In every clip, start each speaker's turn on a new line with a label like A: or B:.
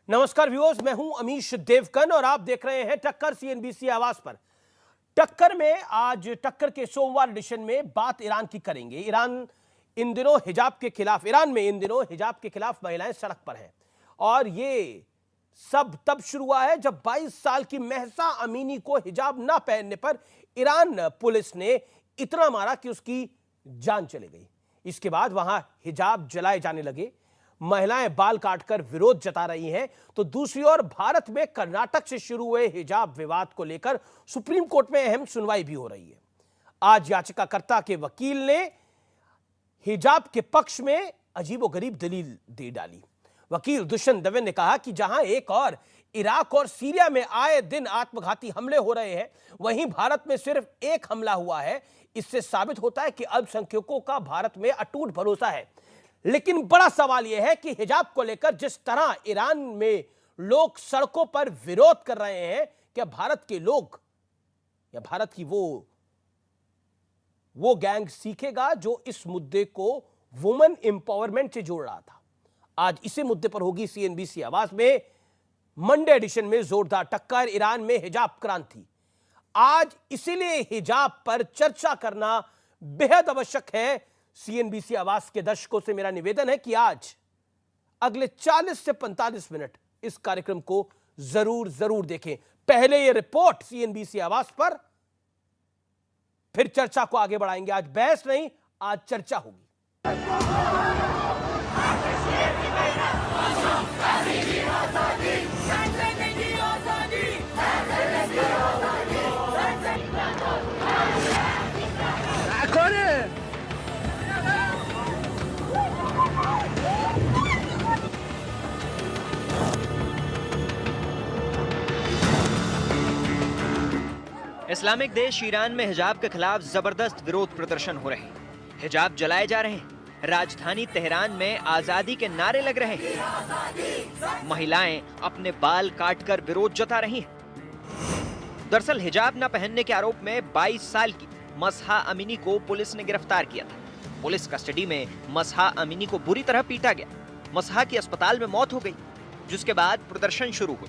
A: नमस्कार व्यूअर्स, मैं हूं अमीश देवकन और आप देख रहे हैं टक्कर सीएनबीसी आवाज पर। टक्कर में आज टक्कर के सोमवार एडिशन में बात ईरान की करेंगे। ईरान में इन दिनों हिजाब के खिलाफ महिलाएं सड़क पर हैं और ये सब तब शुरू हुआ है जब 22 साल की महसा अमीनी को हिजाब ना पहनने पर ईरान पुलिस ने इतना मारा कि उसकी जान चली गई। इसके बाद वहां हिजाब जलाए जाने लगे, महिलाएं बाल काटकर विरोध जता रही हैं। तो दूसरी ओर भारत में कर्नाटक से शुरू हुए हिजाब विवाद को लेकर सुप्रीम कोर्ट में अहम सुनवाई भी हो रही है। आज याचिकाकर्ता के वकील ने हिजाब के पक्ष में अजीबोगरीब दलील दे डाली। वकील दुष्यंत दवे ने कहा कि जहां एक और इराक और सीरिया में आए दिन आत्मघाती हमले हो रहे हैं, वहीं भारत में सिर्फ एक हमला हुआ है। इससे साबित होता है कि अल्पसंख्यकों का भारत में अटूट भरोसा है। लेकिन बड़ा सवाल यह है कि हिजाब को लेकर जिस तरह ईरान में लोग सड़कों पर विरोध कर रहे हैं, क्या भारत के लोग या भारत की वो गैंग सीखेगा जो इस मुद्दे को वुमेन एम्पावरमेंट से जोड़ रहा था। आज इसी मुद्दे पर होगी सीएनबीसी आवाज में मंडे एडिशन में जोरदार टक्कर, ईरान में हिजाब क्रांति। आज इसीलिए हिजाब पर चर्चा करना बेहद आवश्यक है। सीएनबीसी आवाज के दर्शकों से मेरा निवेदन है कि आज अगले 40 से 45 मिनट इस कार्यक्रम को जरूर देखें। पहले ये रिपोर्ट सीएनबीसी आवाज पर, फिर चर्चा को आगे बढ़ाएंगे। आज बहस नहीं, आज चर्चा होगी।
B: इस्लामिक देश ईरान में हिजाब के खिलाफ जबरदस्त विरोध प्रदर्शन हो रहे हैं। हिजाब जलाए जा रहे हैं। राजधानी तेहरान में आजादी के नारे लग रहे हैं। महिलाएं अपने बाल काटकर विरोध जता रही हैं। दरअसल हिजाब न पहनने के आरोप में 22 साल की मसहा अमीनी को पुलिस ने गिरफ्तार किया था। पुलिस कस्टडी में मसहा अमीनी को बुरी तरह पीटा गया। मसहा की अस्पताल में मौत हो गई, जिसके बाद प्रदर्शन शुरू हुए।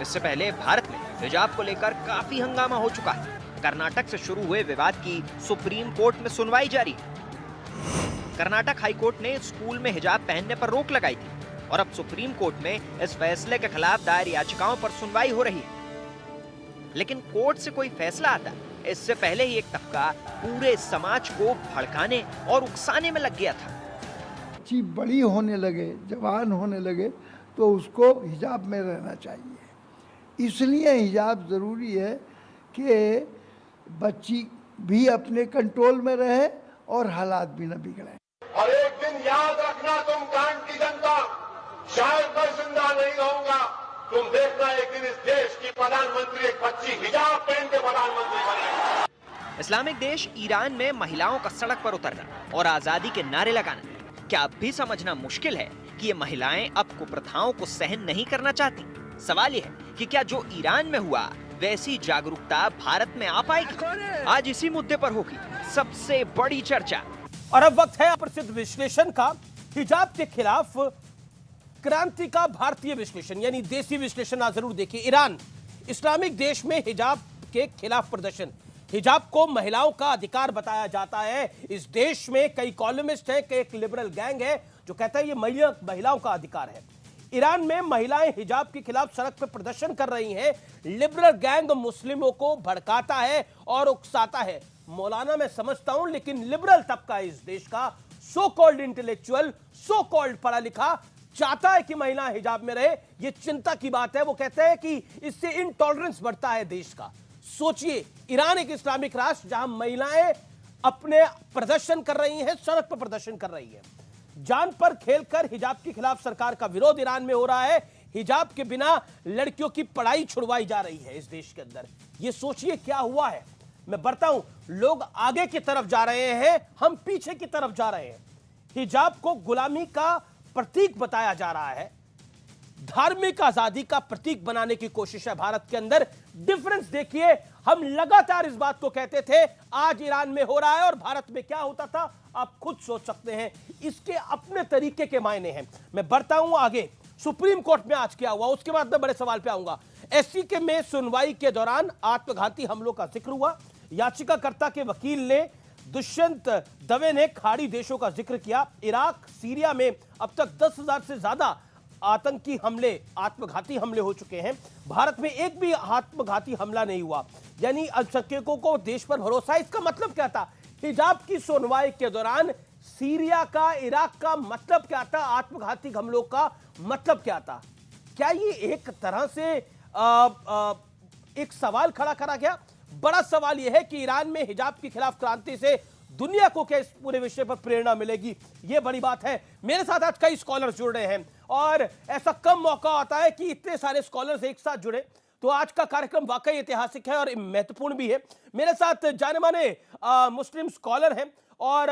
B: इससे पहले भारत में हिजाब को लेकर काफी हंगामा हो चुका है। कर्नाटक से शुरू हुए विवाद की सुप्रीम कोर्ट में सुनवाई जारी है। कर्नाटक हाई कोर्ट ने स्कूल में हिजाब पहनने पर रोक लगाई थी और अब सुप्रीम कोर्ट में इस फैसले के खिलाफ दायर याचिकाओं पर सुनवाई हो रही है। लेकिन कोर्ट से कोई फैसला आता, इससे पहले ही एक तबका पूरे समाज को भड़काने और उकसाने में लग गया था।
C: बच्ची बड़ी होने लगे, जवान होने लगे तो उसको हिजाब में रहना चाहिए। इसलिए हिजाब ज़रूरी है कि बच्ची भी अपने कंट्रोल में रहे और हालात भी न बिगड़े।
D: और एक दिन याद रखना, तुम कांड की जनता, शायद मैं जिंदा नहीं रहूंगा, तुम देखना एक दिन इस देश की प्रधानमंत्री एक बच्ची हिजाब पहन के प्रधानमंत्री बनेगी।
B: इस्लामिक देश ईरान में महिलाओं का सड़क पर उतरना और आजादी के नारे लगाना, क्या अब भी समझना मुश्किल है कि ये महिलाएं अब कुप्रथाओं को सहन नहीं करना चाहती? सवाल ये है कि क्या जो ईरान में हुआ वैसी जागरूकता भारत में आ पाएगी? आज इसी मुद्दे पर होगी सबसे बड़ी चर्चा।
A: और अब वक्त है प्रसिद्ध विश्लेषण का, हिजाब के खिलाफ क्रांति का भारतीय विश्लेषण, यानी देसी विश्लेषण आज जरूर देखिए। ईरान इस्लामिक देश में हिजाब के खिलाफ प्रदर्शन। हिजाब को महिलाओं का अधिकार बताया जाता है। इस देश में कई कॉलमिस्ट हैं, एक लिबरल गैंग है जो कहता है ये महिलाओं का अधिकार है। ईरान में महिलाएं हिजाब के खिलाफ सड़क पर प्रदर्शन कर रही हैं। लिबरल गैंग मुस्लिमों को भड़काता है और उकसाता है। मौलाना मैं समझता हूं, लेकिन लिबरल तबका इस देश का, so called intellectual, so called पढ़ा लिखा, चाहता है कि महिला हिजाब में रहे। यह चिंता की बात है। वो कहते हैं कि इससे इनटॉलरेंस बढ़ता है देश का। सोचिए, ईरान एक इस्लामिक राष्ट्र जहां महिलाएं अपने प्रदर्शन कर रही हैं, सड़क पर प्रदर्शन कर रही हैं। जान पर खेलकर हिजाब के खिलाफ सरकार का विरोध ईरान में हो रहा है। हिजाब के बिना लड़कियों की पढ़ाई छुड़वाई जा रही है इस देश के अंदर। यह सोचिए क्या हुआ है। मैं बढ़ता हूं, लोग आगे की तरफ जा रहे हैं, हम पीछे की तरफ जा रहे हैं। हिजाब को गुलामी का प्रतीक बताया जा रहा है, धार्मिक आजादी का प्रतीक बनाने की कोशिश है भारत के अंदर। डिफरेंस देखिए, हम लगातार इस बात को कहते थे, आज ईरान में हो रहा है और भारत में क्या होता था, आप खुद सोच सकते हैं। इसके अपने तरीके के मायने हैं। मैं बढ़ता हूं आगे, सुप्रीम कोर्ट में आज क्या हुआ, उसके बाद मैं बड़े सवाल पे आऊंगा। एससी के में सुनवाई के दौरान आत्मघाती हमलों का जिक्र हुआ। याचिकाकर्ता के वकील ने, दुष्यंत दवे ने खाड़ी देशों का जिक्र किया। इराक, सीरिया में अब तक 10,000 से ज्यादा आतंकी हमले, आत्मघाती हमले हो चुके हैं। भारत में एक भी आत्मघाती हमला नहीं हुआ, यानी अल्पसंख्यकों को देश पर भरोसा। इसका मतलब क्या था? हिजाब की सुनवाई के दौरान सीरिया का, इराक का मतलब क्या था, आत्मघाती हमलों का मतलब क्या था? क्या ये एक तरह से एक सवाल खड़ा करा गया? बड़ा सवाल यह है कि ईरान में हिजाब के खिलाफ क्रांति से दुनिया को क्या इस पूरे विषय पर प्रेरणा मिलेगी, यह बड़ी बात है। मेरे साथ आज कई स्कॉलर्स जुड़ रहे हैं और ऐसा कम मौका आता है कि इतने सारे स्कॉलर्स एक साथ जुड़े, तो आज का कार्यक्रम वाकई ऐतिहासिक है और महत्वपूर्ण भी है। मेरे साथ जाने माने मुस्लिम स्कॉलर हैं और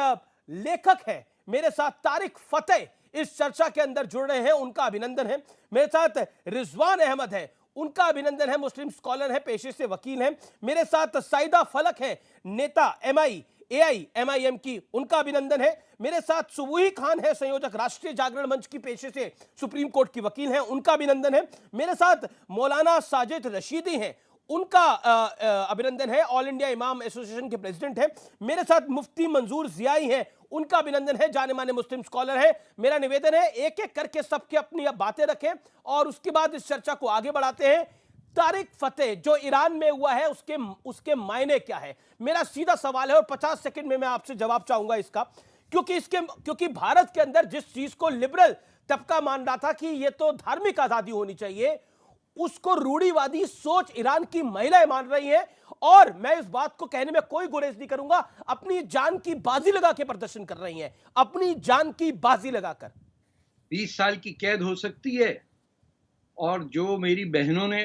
A: लेखक हैं, मेरे साथ तारिक फतेह इस चर्चा के अंदर जुड़ रहे हैं, उनका अभिनंदन है। मेरे साथ रिजवान अहमद है, उनका अभिनंदन है, मुस्लिम स्कॉलर है, पेशे से वकील हैं। मेरे साथ साइदा फलक है, नेता MIM की, उनका अभिनंदन है। मेरे साथ सुबूही खान है, संयोजक राष्ट्रीय जागरण मंच की, पेशे से सुप्रीम कोर्ट की वकील हैं, उनका अभिनंदन है। मेरे साथ मौलाना साजिद रशीदी हैं, उनका अभिनंदन है, ऑल इंडिया इमाम एसोसिएशन के प्रेसिडेंट हैं। मेरे साथ मुफ्ती मंजूर जियाई हैं, उनका अभिनंदन है, जाने माने मुस्लिम स्कॉलर हैं। मेरा निवेदन है, एक एक करके सबके अपनी बातें रखें और उसके बाद इस चर्चा को आगे बढ़ाते हैं। तारिक फतेह, जो ईरान में हुआ है उसके मायने क्या है? मेरा सीधा सवाल है और 50 सेकंड में मैं आपसे जवाब चाहूंगा इसका, क्योंकि भारत के अंदर जिस चीज को लिबरल तबका मान रहा था कि यह तो धार्मिक आजादी होनी चाहिए, उसको रूढ़िवादी सोच ईरान की महिलाएं मान रही हैं। और मैं इस बात को कहने में कोई गुरेज नहीं करूंगा, अपनी जान की बाजी लगा के प्रदर्शन कर रही हैं, अपनी जान की बाजी लगाकर।
E: 20 साल की कैद हो सकती है। और जो मेरी बहनों ने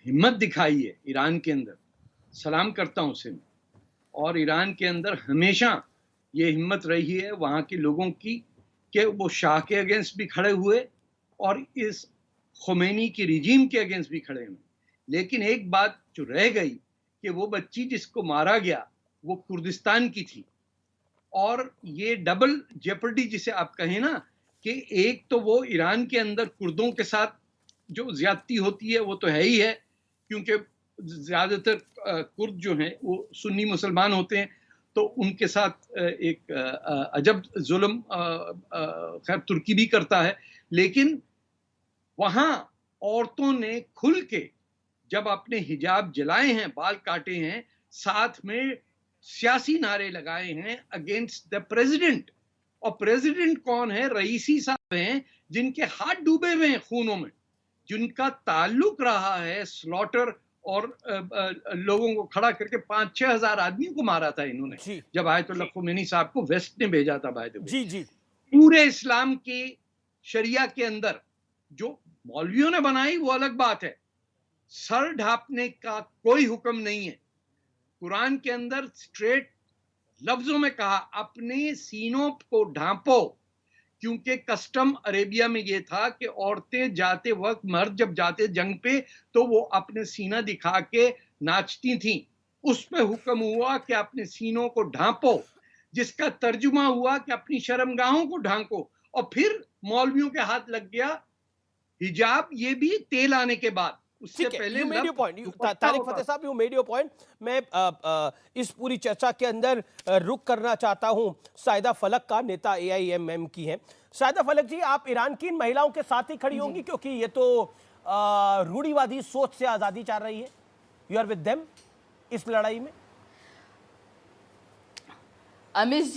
E: हिम्मत दिखाई है ईरान के अंदर, सलाम करता हूं उसे। और ईरान के अंदर हमेशा ये हिम्मत रही है वहाँ के लोगों की कि वो शाह के अगेंस्ट भी खड़े हुए और इस खुमैनी की रिजीम के अगेंस्ट भी खड़े हुए। लेकिन एक बात जो रह गई कि वो बच्ची जिसको मारा गया वो कुर्दिस्तान की थी। और ये डबल जेपर्डी जिसे आप कहें ना, कि एक तो वो ईरान के अंदर कुर्दों के साथ जो ज्यादती होती है वो तो है ही है, क्योंकि ज्यादातर कुर्द जो हैं वो सुन्नी मुसलमान होते हैं, तो उनके साथ एक अजब जुल्म खैर तुर्की भी करता है। लेकिन वहाँ औरतों ने खुल के जब अपने हिजाब जलाए हैं, बाल काटे हैं, साथ में सियासी नारे लगाए हैं अगेंस्ट द प्रेसिडेंट। और प्रेसिडेंट कौन है? रईसी साहब हैं, जिनके हाथ डूबे हुए हैं खूनों में, जिनका ताल्लुक रहा है स्लॉटर और लोगों को खड़ा करके 5-6 हजार आदमियों को मारा था इन्होंने, जब आयतुल्लाह खुमैनी साहब को वेस्ट ने भेजा था। भाई जी पूरे इस्लाम के शरिया के अंदर जो मौलवियों ने बनाई वो अलग बात है, सर ढांपने का कोई हुक्म नहीं है। कुरान के अंदर स्ट्रेट लफ्जों में कहा, अपने सीनों को ढांपो, क्योंकि कस्टम अरेबिया में ये था कि औरतें जाते वक्त, मर्द जब जाते जंग पे तो वो अपने सीना दिखा के नाचती थीं। उस पे हुक्म हुआ कि अपने सीनों को ढांपो, जिसका तर्जुमा हुआ कि अपनी शर्मगाहों को ढांको। और फिर मौलवियों के हाथ लग गया हिजाब, ये भी तेल आने के बाद। उससे पहले
A: तारिक फतेह साहब, यू मेड योर पॉइंट। मैं इस पूरी चर्चा के अंदर रुक करना चाहता हूं साइदा फलक का, नेता AIMM की हैं। साइदा फलक जी, आप ईरान की इन महिलाओं के साथ ही खड़ी होंगी, क्योंकि ये तो रूढ़िवादी सोच से आजादी चाह रही है। यू आर विद देम इस लड़ाई में?
F: अमिश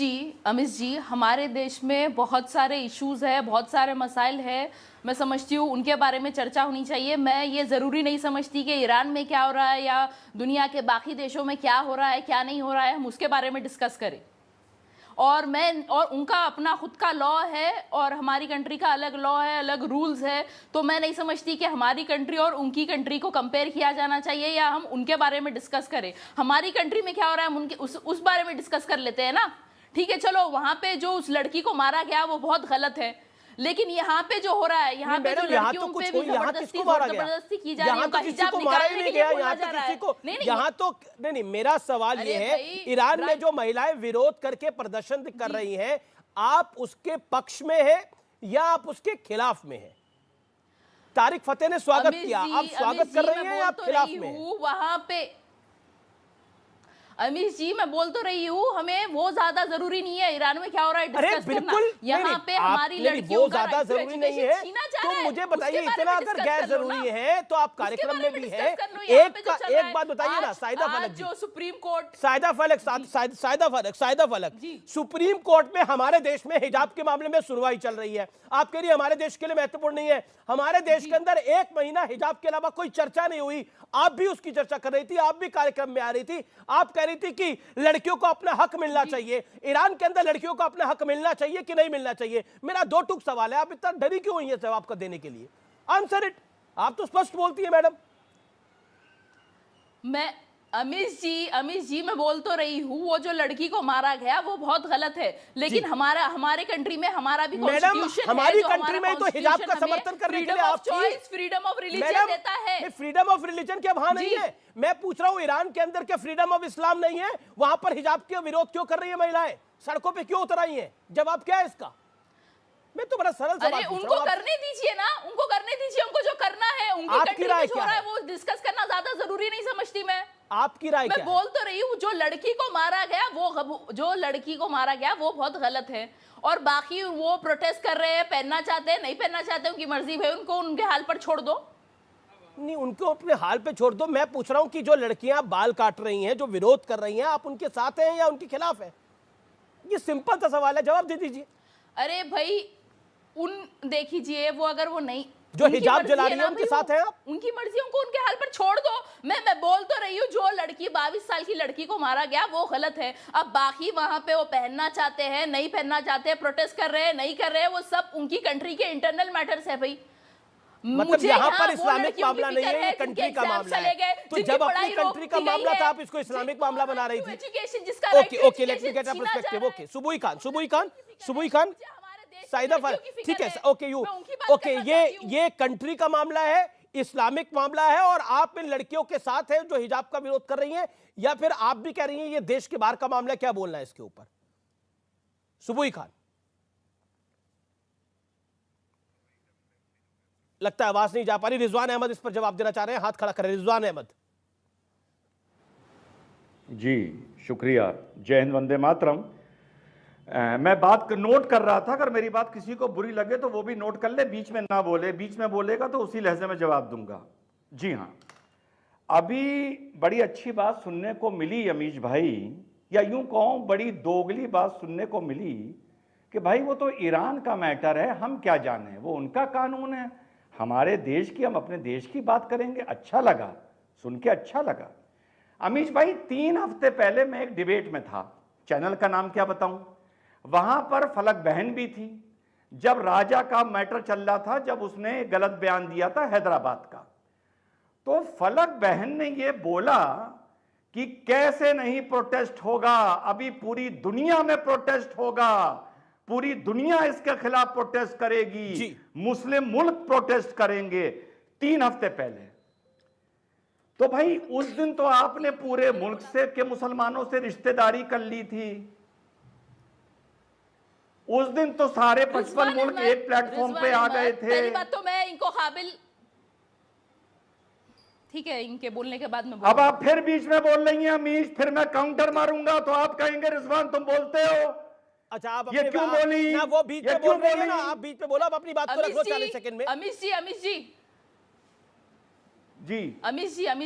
F: जी, हमारे देश में बहुत सारे इश्यूज है, बहुत सारे मसाइल है। मैं समझती हूँ उनके बारे में चर्चा होनी चाहिए। मैं ये ज़रूरी नहीं समझती कि ईरान में क्या हो रहा है या दुनिया के बाकी देशों में क्या हो रहा है, क्या नहीं हो रहा है, हम उसके बारे में डिस्कस करें। और उनका अपना खुद का लॉ है और हमारी कंट्री का अलग लॉ है, अलग रूल्स है। तो मैं नहीं समझती कि हमारी कंट्री और उनकी कंट्री को कंपेयर किया जाना चाहिए या हम उनके बारे में डिस्कस करें। हमारी कंट्री में क्या हो रहा है हम उनके उस बारे में डिस्कस कर लेते हैं ना। ठीक है, चलो वहां पे जो उस लड़की को मारा गया वो बहुत गलत है, लेकिन यहाँ पे जो हो रहा है, यहाँ पे जो लड़कियों पे भी जबरदस्ती की जा रही है, हिजाब निकालने के लिए बोला जा रहा है।
A: यहाँ तो नहीं, मेरा सवाल ये है, ईरान में जो महिलाएं विरोध करके प्रदर्शन कर रही हैं, आप उसके पक्ष में है या आप उसके खिलाफ में है? तारिक फतेह ने स्वागत किया, आप स्वागत कर रही हैं या आप खिलाफ में हैं?
F: वहां पे अमीश जी मैं बोल तो रही हूँ, हमें वो ज्यादा जरूरी नहीं है ईरान में क्या हो रहा है डिस्कस करना। यहाँ पे हमारी लड़कियों का
A: ज्यादा जरूरी नहीं है, तो मुझे बताइए, इतना अगर गैर जरूरी है तो आप कार्यक्रम में भी है। एक बात बताइए ना साहिदा फलक जी,
F: जो सुप्रीम कोर्ट
A: साहिदा फलक सुप्रीम कोर्ट में हमारे देश में हिजाब के मामले में सुनवाई चल रही है। आप कह रही है हमारे देश के लिए महत्वपूर्ण नहीं है। हमारे देश के अंदर 1 महीना हिजाब के अलावा कोई चर्चा नहीं हुई। आप भी उसकी चर्चा कर रही थी, आप भी कार्यक्रम में आ रही थी। आप कह रही थी कि लड़कियों को अपना हक मिलना चाहिए, ईरान के अंदर लड़कियों को अपना हक मिलना चाहिए कि नहीं मिलना चाहिए। मेरा 2 टूक सवाल है, आप इतना डरी क्यों हुई है जवाब का देने के लिए? Answer it. आप तो स्पष्ट बोलती है मैडम।
F: मैं अमीश जी मैं बोल तो रही हूँ, वो जो लड़की को मारा गया वो बहुत गलत है, लेकिन हमारे कंट्री में हमारा भी कॉन्स्टिट्यूशन है,
A: हमारी कंट्री में तो हिजाब का समर्थन करने के लिए आप
F: फ्रीडम ऑफ रिलीजन देता है।
A: फ्रीडम ऑफ रिलीजन के वहां नहीं है, मैं पूछ रहा हूँ ईरान के अंदर के फ्रीडम ऑफ इस्लाम नहीं है? वहां पर हिजाब के विरोध क्यों कर रही है महिलाएं? सड़कों पे क्यों उतर आई हैं? जवाब क्या है इसका? मैं तो बड़ा सरल सवाल पूछ रहा हूं।
F: उनको करने दीजिए ना, उनको करने दीजिए, उनको जो करना है उनकी कंट्री में जो हो रहा है वो डिस्कस करना ज्यादा जरूरी नहीं समझती मैं।
A: आपकी राय क्या है?
F: मैं बोल तो रही हूँ, जो लड़की को मारा गया वो बहुत गलत है, और बाकी वो प्रोटेस्ट कर रहे हैं, पहनना चाहते हैं नहीं पहनना चाहते उनकी मर्जी है, उनको उनके हाल पर छोड़ दो।
A: नहीं, उनको अपने हाल पे छोड़ दो। मैं पूछ रहा हूँ कि जो लड़कियां बाल काट रही हैं, जो विरोध कर रही हैं, आप उनके साथ हैं या उनके खिलाफ हैं? ये सिंपल सा सवाल है, जवाब दे दीजिए।
F: अरे भाई देखिए, वो अगर वो नहीं
A: जो हिजाब जला रही है उनके साथ हैं आप?
F: उनकी मर्जी, उनको उनके हाल पर छोड़ दो। मैं बोल तो रही हूँ, जो लड़की 22 साल की लड़की को मारा गया वो गलत है। अब बाकी वहां पे वो पहनना चाहते हैं नहीं पहनना चाहते, प्रोटेस्ट कर रहे हैं नहीं कर रहे हैं, वो सब उनकी कंट्री के इंटरनल मैटर्स है भाई।
A: मतलब यहाँ पर इस्लामिक मामला नहीं है, ये कंट्री का मामला है। तो जब अपनी कंट्री का मामला था आप इसको इस्लामिक मामला बना रही थी। Okay, let me get a perspective. Okay, Subuhi Khan Sahida Falak, ठीक है, ओके, ये कंट्री का मामला है, इस्लामिक मामला है, और आप इन लड़कियों के साथ हैं जो हिजाब का विरोध कर रही हैं, या फिर आप भी कह रही हैं ये देश के बाहर का मामला है? क्या बोलना है इसके ऊपर सुबुई खान? लगता है आवाज नहीं जा पा रही। रिजवान अहमद इस पर जवाब देना चाह रहे हैं, हाथ खड़ा करें। रिजवान अहमद
G: जी, शुक्रिया। जय हिंद, वंदे मातरम। मैं बात नोट कर रहा था, अगर मेरी बात किसी को बुरी लगे तो वो भी नोट कर ले, बीच में ना बोले, बीच में बोलेगा तो उसी लहजे में जवाब दूंगा। जी हाँ, अभी बड़ी अच्छी बात सुनने को मिली अमीश भाई, या यूं कहूं बड़ी दोगली बात सुनने को मिली कि भाई वो तो ईरान का मैटर है, हम क्या जाने, वो उनका कानून है, हमारे देश की, हम अपने देश की बात करेंगे। अच्छा लगा, सुन के अच्छा लगा। अमीश भाई, 3 हफ्ते पहले मैं एक डिबेट में था, चैनल का नाम क्या बताऊं, वहां पर फलक बहन भी थी। जब राजा का मैटर चल रहा था, जब उसने गलत बयान दिया था हैदराबाद का, तो फलक बहन ने ये बोला कि कैसे नहीं प्रोटेस्ट होगा, अभी पूरी दुनिया में प्रोटेस्ट होगा, पूरी दुनिया इसके खिलाफ प्रोटेस्ट करेगी, मुस्लिम मुल्क प्रोटेस्ट करेंगे। 3 हफ्ते पहले तो भाई उस दिन तो आपने पूरे मुल्क से के मुसलमानों से रिश्तेदारी कर ली थी। उस दिन तो सारे 55 मुल्क एक प्लेटफॉर्म पे आ गए थे।
F: पहली बात तो मैं इनको काबिल, ठीक है, इनके बोलने के बाद में
G: अब आप फिर बीच में बोल रही हैं अमीश, फिर मैं काउंटर मारूंगा तो आप कहेंगे रिजवान तुम बोलते हो।
A: अच्छा, आप
G: ये क्यों बोली
A: ना? वो बीच में बोल रही है ना, आप बीच में बोलो, आप अपनी बात को रखो 40 सेकंड में।
F: अमीश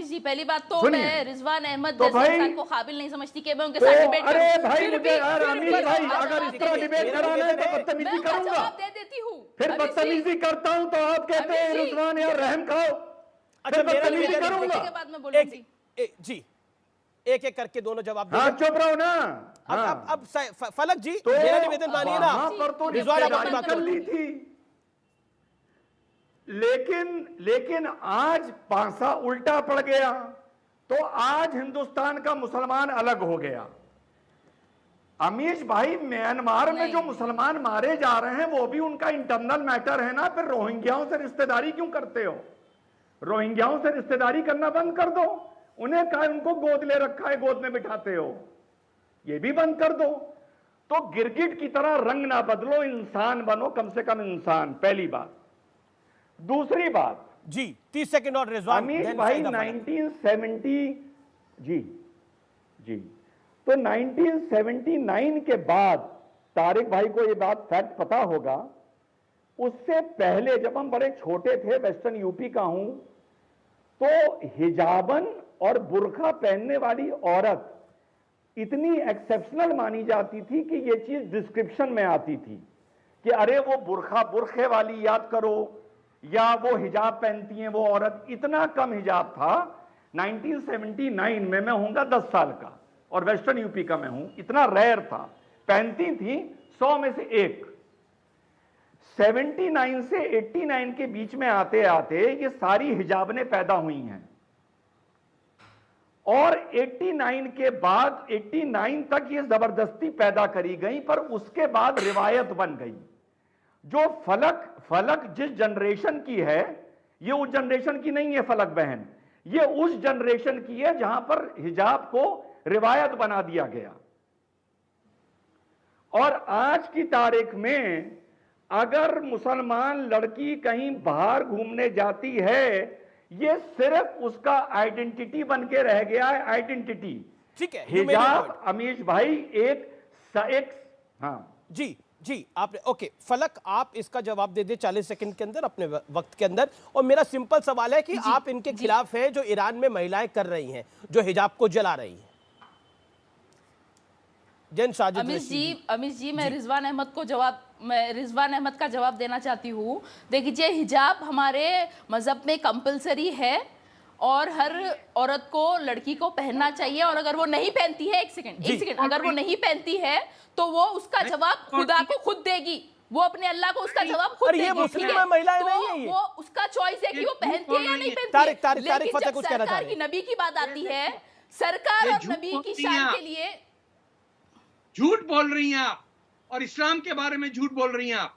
F: जी, पहली बात तो मैं रिजवान अहमद
G: तो
F: जैसे इंसान को काबिल नहीं समझती कि मैं उनके साथ डिबेट करूं।
G: अरे भाई, मुझे यार अमीश भाई, अगर इस तरह डिबेट कराना है तो बदतमीजी करूंगा,
F: जवाब दे देती हूं।
G: फिर बदतमीजी करता हूं तो आप कहते हैं रिजवान यार रहम खाओ। अच्छा, बदतमीजी करूंगा
F: के बाद में बोलूंगी।
A: जी एक एक करके दोनों जवाब देंगे।
G: हाँ चुप रहो ना।
A: अब फलक जी
G: तो
A: मेरा निवेदन मानिए ना,
G: वहां पर तो
A: रिजवान आप अपनी बात
G: कर
A: कर
G: ली थी, लेकिन आज पांसा उल्टा पड़ गया, तो आज हिंदुस्तान का मुसलमान अलग हो गया। अमीश भाई, म्यांमार में जो मुसलमान मारे जा रहे हैं वो भी उनका इंटरनल मैटर है ना, फिर रोहिंग्याओं से रिश्तेदारी क्यों करते हो? रोहिंग्याओं से रिश्तेदारी करना बंद कर दो। उन्हें कहा उनको गोद ले रखा है, गोद में बिठाते हो, ये भी बंद कर दो। तो गिरगिट की तरह रंग ना बदलो, इंसान बनो, कम से कम इंसान, पहली बात। दूसरी बात
A: जी 30 सेकंड और रिजवान।
G: अमीश भाई 1970 जी तो 1979 के बाद, तारिक भाई को ये बात फैक्ट पता होगा, उससे पहले जब हम बड़े छोटे थे, वेस्टर्न यूपी का हूं, तो हिजाबन और बुर्का पहनने वाली औरत इतनी एक्सेप्शनल मानी जाती थी कि ये चीज डिस्क्रिप्शन में आती थी कि अरे वो बुर्खे वाली याद करो, या वो हिजाब पहनती हैं वो औरत। इतना कम हिजाब था 1979 में, मैं होऊंगा 10 साल का और वेस्टर्न यूपी का मैं हूं, इतना रेयर था, पहनती थी 100 में से एक। 79 से 89 के बीच में आते आते ये सारी हिजाबनें पैदा हुई हैं, और 89 के बाद 89 तक ये जबरदस्ती पैदा करी गई, पर उसके बाद रिवायत बन गई। जो फलक जिस जनरेशन की है, ये उस जनरेशन की नहीं है फलक बहन, ये उस जनरेशन की है जहां पर हिजाब को रिवायत बना दिया गया। और आज की तारीख में अगर मुसलमान लड़की कहीं बाहर घूमने जाती है, ये सिर्फ उसका आइडेंटिटी बन के रह गया है, आइडेंटिटी।
A: ठीक है,
G: हिजाब अमीश भाई एक हाँ
A: जी आपने ओके। फलक आप इसका जवाब दे दे 40 सेकंड के अंदर, अपने वक्त के अंदर। और मेरा सिंपल सवाल है कि आप इनके खिलाफ है जो ईरान में महिलाएं कर रही हैं, जो हिजाब को जला रही हैं।
F: अमीश जी मैं रिजवान अहमद का जवाब देना चाहती हूँ। देखिए, हिजाब हमारे मजहब में कंपलसरी है और हर औरत को, लड़की को पहनना चाहिए, और अगर वो नहीं पहनती है, एक सेकंड, अगर वो नहीं पहनती है तो वो उसका जवाब खुदा को खुद देगी, वो अपने अल्लाह को उसका जवाब खुद देगी।
A: मुस्लिम महिलाएं नहीं है,
F: वो उसका चॉइस है कि वो पहनती है या नहीं पहनती है। लेकिन जब सरकार की नबी की बात आती है, सरकार और नबी की शान के लिए
E: झूठ बोल रही हैं आप, और इस्लाम के बारे में झूठ बोल रही हैं आप।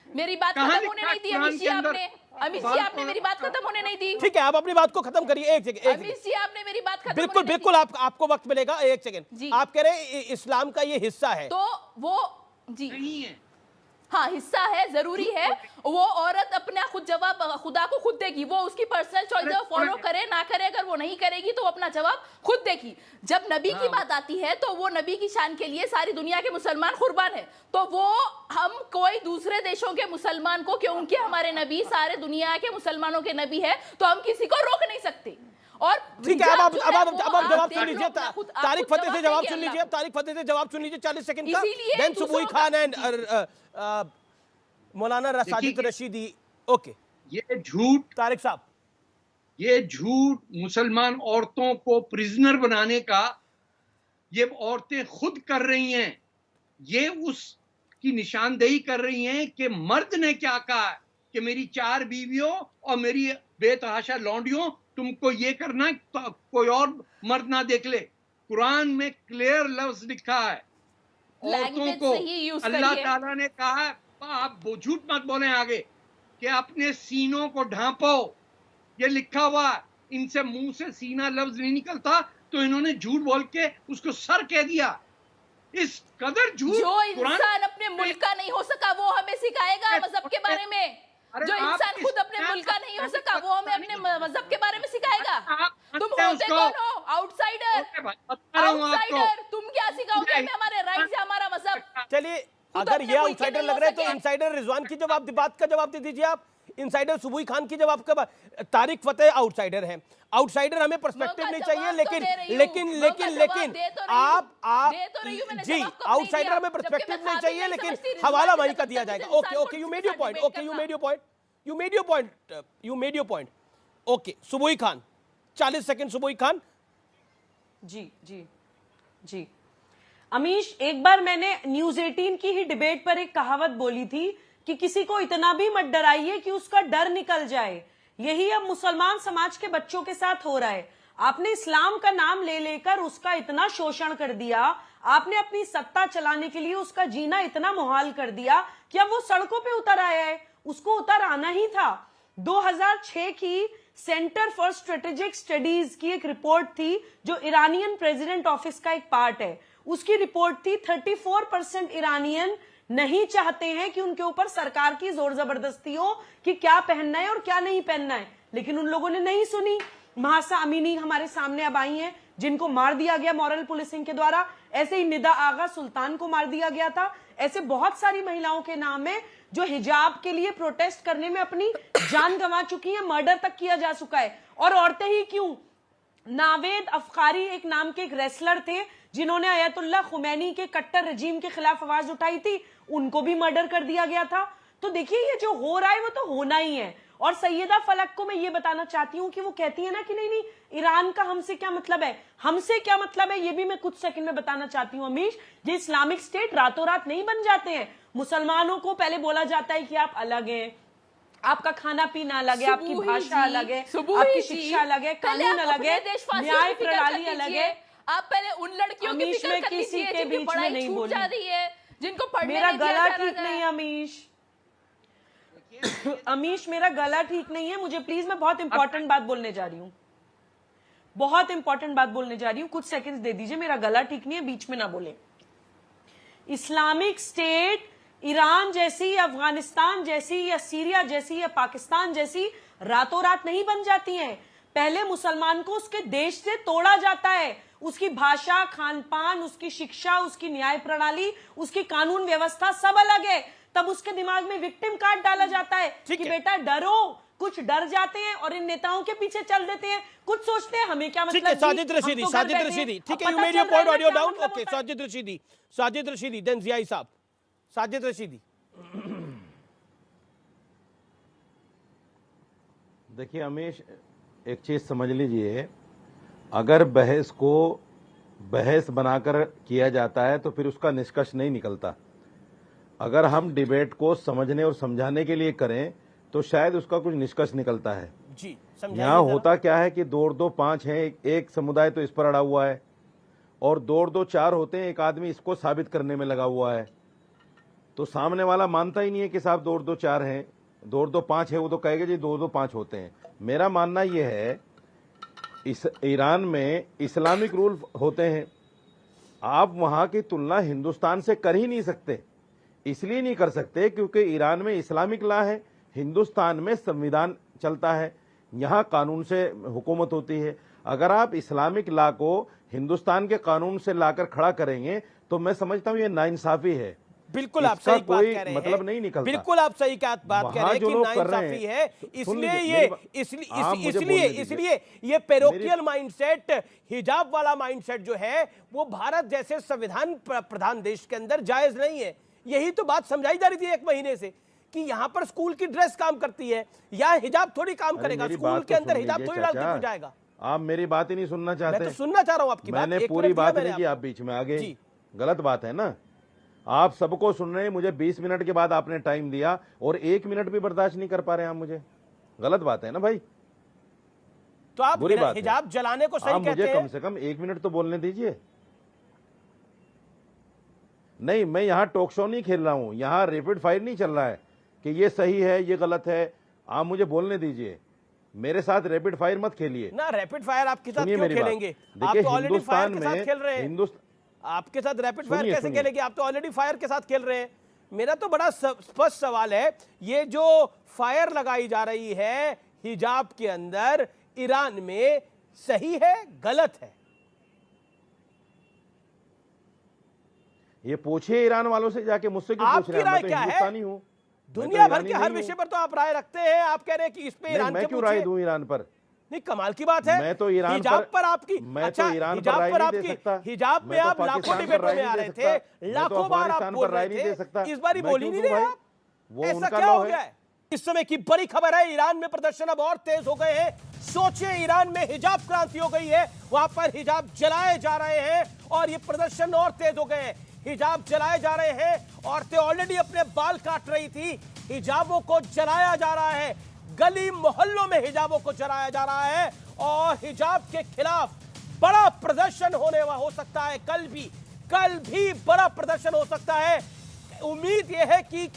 F: मेरी बात खत्म होने नहीं दी अमीश जी आपने मेरी बात खत्म होने नहीं दी।
A: ठीक है, आप अपनी बात को खत्म करिए। एक सेकंड
F: अमीश जी, आपने मेरी बात खत्म
A: बिल्कुल आपको वक्त मिलेगा। एक सेकंड, आप कह रहे हैं इस्लाम का ये हिस्सा है,
F: तो वो जी
E: नहीं है,
F: हाँ हिस्सा है, जरूरी है। वो औरत अपना खुद जवाब खुदा को खुद देगी, वो उसकी पर्सनल चॉइस है, फॉलो करे ना करे। अगर वो नहीं करेगी तो अपना जवाब खुद देगी। जब नबी की बात आती है तो वो नबी की शान के लिए सारी दुनिया के मुसलमान कुर्बान है, तो वो हम कोई दूसरे देशों के मुसलमान को, क्योंकि हमारे नबी सारे दुनिया के मुसलमानों के नबी है, तो हम किसी को रोक नहीं सकते। और
A: ठीक है, अब आप जवाब सुन लीजिए। तारिक फतेह से जवाब सुन लीजिए। तारिक फतेह से जवाब सुन लीजिए 40 सेकंड का। Then सुबुई Khan and Maulana Sajid Rashidi. Okay,
E: ये झूठ
A: तारिक साहब,
E: ये झूठ मुसलमान औरतों को प्रिजनर बनाने का ये औरतें खुद कर रही हैं। ये उसकी निशानदेही कर रही हैं कि मर्द ने क्या कहा है कि मेरी 4 बीवियों और मेरी बेतहाशा लौंडियों, तुमको ये करना है, तो कोई और मर्द ना देख ले। कुरान में क्लियर लफ्ज लिखा है औरतों को। अल्लाह ताला ने कहा है, आप झूठ मत बोले आगे, कि अपने सीनों को ढांपो, ये लिखा हुआ। इनसे मुंह से सीना लफ्ज नहीं निकलता, तो इन्होंने झूठ बोल के उसको सर कह दिया। इस कदर झूठ।
F: जो इंसान अपने मुल्क का नहीं हो सका वो हमें सिखाएगा मजहब के बारे में। जो इंसान खुद अपने मुल्क का नहीं हो सका वो हमें अपने मजहब के बारे में सिखाएगा। तुम होते कौन हो? आउटसाइडर। आउटसाइडर, तुम क्या सिखाओगे हमें हमारे राइट्स या हमारा मजहब?
A: चलिए, अगर ये आउटसाइडर लग रहे हैं तो इनसाइडर रिजवान की बात का जवाब दे दीजिए आप। इनसाइडर सुबुई खान की जवाब का। तारिक फतेह आउटसाइडर हैं। आउटसाइडर हमें पर्सपेक्टिव नहीं चाहिए, लेकिन आप जी आउटसाइडर हमें पर्सपेक्टिव नहीं चाहिए, लेकिन हवाला वही का दिया जाएगा। Okay, you made your point. Okay, Subuhi Khan 40 second. Subuhi Khan,
H: जी जी जी। अमीश, एक बार मैंने न्यूज 18 की ही डिबेट पर एक कहावत बोली थी कि किसी को इतना भी मत डराइए कि उसका डर निकल जाए। यही अब मुसलमान समाज के बच्चों के साथ हो रहा है। आपने इस्लाम का नाम ले लेकर उसका इतना शोषण कर दिया, आपने अपनी सत्ता चलाने के लिए उसका जीना इतना मुहाल कर दिया कि अब वो सड़कों पे उतर आया है। उसको उतर आना ही था। 2006 की सेंटर फॉर स्ट्रेटेजिक स्टडीज की एक रिपोर्ट थी जो ईरानियन प्रेसिडेंट ऑफिस का एक पार्ट है। उसकी रिपोर्ट थी 34% ईरानियन नहीं चाहते हैं कि उनके ऊपर सरकार की जोर जबरदस्ती हो कि क्या पहनना है और क्या नहीं पहनना है, लेकिन उन लोगों ने नहीं सुनी। महासा अमीनी हमारे सामने अब आई हैं जिनको मार दिया गया मॉरल पुलिसिंग के द्वारा। ऐसे ही निदा आगा सुल्तान को मार दिया गया था। ऐसे बहुत सारी महिलाओं के नाम है जो हिजाब के लिए प्रोटेस्ट करने में अपनी जान गंवा चुकी हैं, मर्डर तक किया जा चुका है। और औरतें ही क्यों, नावेद अफकारी एक नाम के एक रेसलर थे जिन्होंने अयतुल्लाह खुमैनी के कट्टर रजीम के खिलाफ आवाज उठाई थी, उनको भी मर्डर कर दिया गया था। तो देखिए ये जो हो रहा है वो तो होना ही है। और सैयदा फलक को मैं ये बताना चाहती हूँ कि वो कहती है ना कि नहीं नहीं ईरान का हमसे क्या मतलब है, हमसे क्या मतलब है, ये भी मैं कुछ सेकंड में बताना चाहती हूँ अमीश। ये इस्लामिक स्टेट रातों रात नहीं बन जाते हैं। मुसलमानों को पहले बोला जाता है कि आप अलग हैं, आपका खाना पीना अलग है, आपकी भाषा अलग है, आपकी शिक्षा अलग है, कानून अलग है, न्याय प्रणाली अलग है।
F: आप पहले उन लड़कियों की फिक्र कर लीजिए जिनकी पढ़ाई छूट जा रही है, जिनको पढ़ने
H: मेरा गला ठीक नहीं है अमीश। अमीश मेरा गला ठीक नहीं है, मुझे प्लीज, मैं बहुत इंपॉर्टेंट बात बोलने जा रही हूँ, बहुत इंपॉर्टेंट बात बोलने जा रही हूँ, कुछ सेकंड्स दे दीजिए। मेरा गला ठीक नहीं है, बीच में ना बोले। इस्लामिक स्टेट ईरान जैसी, अफगानिस्तान जैसी या सीरिया जैसी या पाकिस्तान जैसी रातों रात नहीं बन जाती हैं। पहले मुसलमान को उसके देश से तोड़ा जाता है, उसकी भाषा, खान पान, उसकी शिक्षा, उसकी न्याय प्रणाली, उसकी कानून व्यवस्था सब अलग है। तब उसके दिमाग में विक्टिम कार्ड डाला जाता है कि बेटा डरो। कुछ डर जाते हैं और इन नेताओं के पीछे चल देते हैं, कुछ सोचते हैं हमें क्या मतलब।
A: साजिद रशीदी, साजिद रशीदी, ठीक है, you made your point, audio down. Okay, Sajid Rashidi, Sajid Rashidi, then Ziyai साहब, साजिद रशीदी।
G: देखिए अमीश, एक चीज समझ लीजिए, अगर बहस को बहस बनाकर किया जाता है तो फिर उसका निष्कर्ष नहीं निकलता। अगर हम डिबेट को समझने और समझाने के लिए करें तो शायद उसका कुछ निष्कर्ष निकलता है।
A: जी,
G: यहाँ होता क्या है कि 2 और 2 5 हैं, एक समुदाय तो इस पर अड़ा हुआ है और 2 और 2 4 होते हैं, एक आदमी इसको साबित करने में लगा हुआ है। तो सामने वाला मानता ही नहीं है कि साहब 2 और 2 4 हैं, 2 और 2 5 है, वो तो कहेगा जी 2 और 2 5 होते हैं। मेरा मानना यह है, इस ईरान में इस्लामिक रूल होते हैं, आप वहाँ की तुलना हिंदुस्तान से कर ही नहीं सकते। इसलिए नहीं कर सकते क्योंकि ईरान में इस्लामिक लॉ है, हिंदुस्तान में संविधान चलता है, यहाँ कानून से हुकूमत होती है। अगर आप इस्लामिक लॉ को हिंदुस्तान के कानून से लाकर खड़ा करेंगे तो मैं समझता हूँ ये नाइंसाफी है।
A: बिल्कुल आप सही बात कह रहे हैं,
G: मतलब नहीं निकलता।
A: बिल्कुल आप सही बात कह रहे हैं कि नाइंसाफी है, इसलिए ये पेरोकियल माइंडसेट, हिजाब वाला माइंडसेट जो है वो भारत जैसे संविधान प्रधान देश के अंदर जायज नहीं है। यही तो बात समझाई जा रही थी 1 महीने से कि यहाँ पर स्कूल की ड्रेस काम करती है, या हिजाब थोड़ी काम करेगा, स्कूल के अंदर हिजाब थोड़ी डाल के जाएगा।
G: आप मेरी बात ही नहीं सुनना चाहते।
A: मैं तो सुनना चाह रहा हूँ आपकी बात।
G: मैंने पूरी बात नहीं की, आप बीच में आ गए, गलत बात है ना। आप सबको सुन रहे हैं, मुझे 20 मिनट के बाद आपने टाइम दिया और 1 मिनट भी बर्दाश्त नहीं कर पा रहे हैं आप मुझे, गलत बात है ना भाई।
A: तो आप हिजाब जलाने को सही कहते हैं?
G: मुझे कम से कम 1 मिनट तो बोलने दीजिए। नहीं, मैं यहाँ टॉक शो नहीं खेल रहा हूँ, यहाँ रैपिड फायर नहीं चल रहा है कि ये सही है ये गलत है। आप मुझे बोलने दीजिए, मेरे साथ रैपिड फायर मत खेलिए
A: ना। रैपिड फायर आपके साथ क्यों खेलेंगे? आप तो ऑलरेडी फायर के साथ खेल रहे हैं। आपके साथ रैपिड फायर कैसे खेलेंगे? आप तो ऑलरेडी फायर के साथ खेल रहे हैं। मेरा तो बड़ा स्पष्ट सवाल है, ये जो फायर लगाई जा रही है हिजाब के अंदर ईरान में, सही है गलत है?
G: ये पूछिए ईरान वालों से जाके, मुझसे क्यों पूछ रहे हैं? मैं तो हिंदुस्तानी हूँ।
A: दुनिया भर के हर विषय पर तो आप राय रखते हैं, आप कह रहे हैं कि इस पे ईरान
G: मैं क्यों राय दूं ईरान पर?
A: नहीं, कमाल की बात है।
G: मैं तो ईरान
A: हिजाब पर आपकी,
G: मैं तो ईरान पर राय नहीं दे सकता।
A: हिजाब में आप लाखों डिबेटों में आ रहे थे, लाखों बार आप बोल रहे थे, इस बार ही बोल ही नहीं रहे आप। ऐसा क्या हो गया है? इस समय की बड़ी खबर है, ईरान में प्रदर्शन अब और तेज हो गए हैं। सोचिए, ईरान में हिजाब क्रांति हो गई है, वहां पर हिजाब जलाए जा रहे हैं और ये प्रदर्शन और तेज हो गए हैं। हिजाब जलाए जा रहे हैं, औरतें ऑलरेडी अपने बाल काट रही थी, हिजाबों को जलाया जा रहा है, गली मोहल्लों में हिजाबों को जलाया जा रहा है और हिजाब के खिलाफ बड़ा प्रदर्शन हो सकता है। कल भी बड़ा प्रदर्शन हो सकता है। उम्मीद यह है कि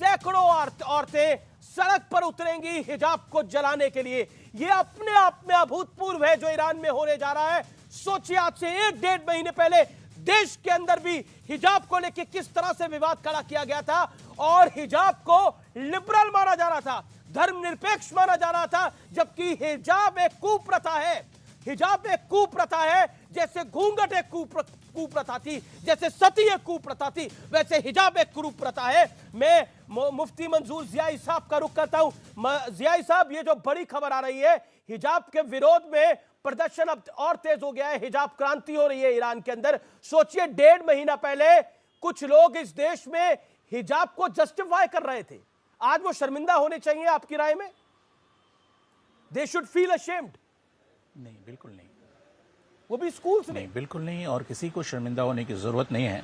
A: सैकड़ों औरतें सड़क पर उतरेंगी हिजाब को जलाने के लिए। यह अपने आप में अभूतपूर्व है जो ईरान में होने जा रहा है। सोचिए, आज से 1-1.5 महीने पहले देश के अंदर भी हिजाब को लेकर किस तरह से विवाद खड़ा किया गया था और हिजाब को लिबरल माना जा रहा था, धर्मनिरपेक्ष माना जा रहा था, जबकि हिजाब एक कुप्रथा है। हिजाब एक कुप्रथा है, जैसे घूंघट एक कुप्रथा थी, जैसे सती एक कुप्रथा थी, वैसे हिजाब एक कुप्रथा है। मैं मुफ्ती मंजूर ज़ियाई साहब का रुख करता हूं। ज़ियाई साहब, ये जो बड़ी खबर आ रही है, हिजाब के विरोध में प्रदर्शन अब और तेज हो गया है, हिजाब क्रांति हो रही है ईरान के अंदर। सोचिए, 1.5 महीना पहले कुछ लोग इस देश में हिजाब को जस्टिफाई कर रहे थे, आज वो शर्मिंदा होने चाहिए आपकी राय में? They should feel ashamed.
I: नहीं, बिल्कुल नहीं,
A: वो भी स्कूल से
I: नहीं, बिल्कुल नहीं, और किसी को शर्मिंदा होने की जरूरत नहीं है।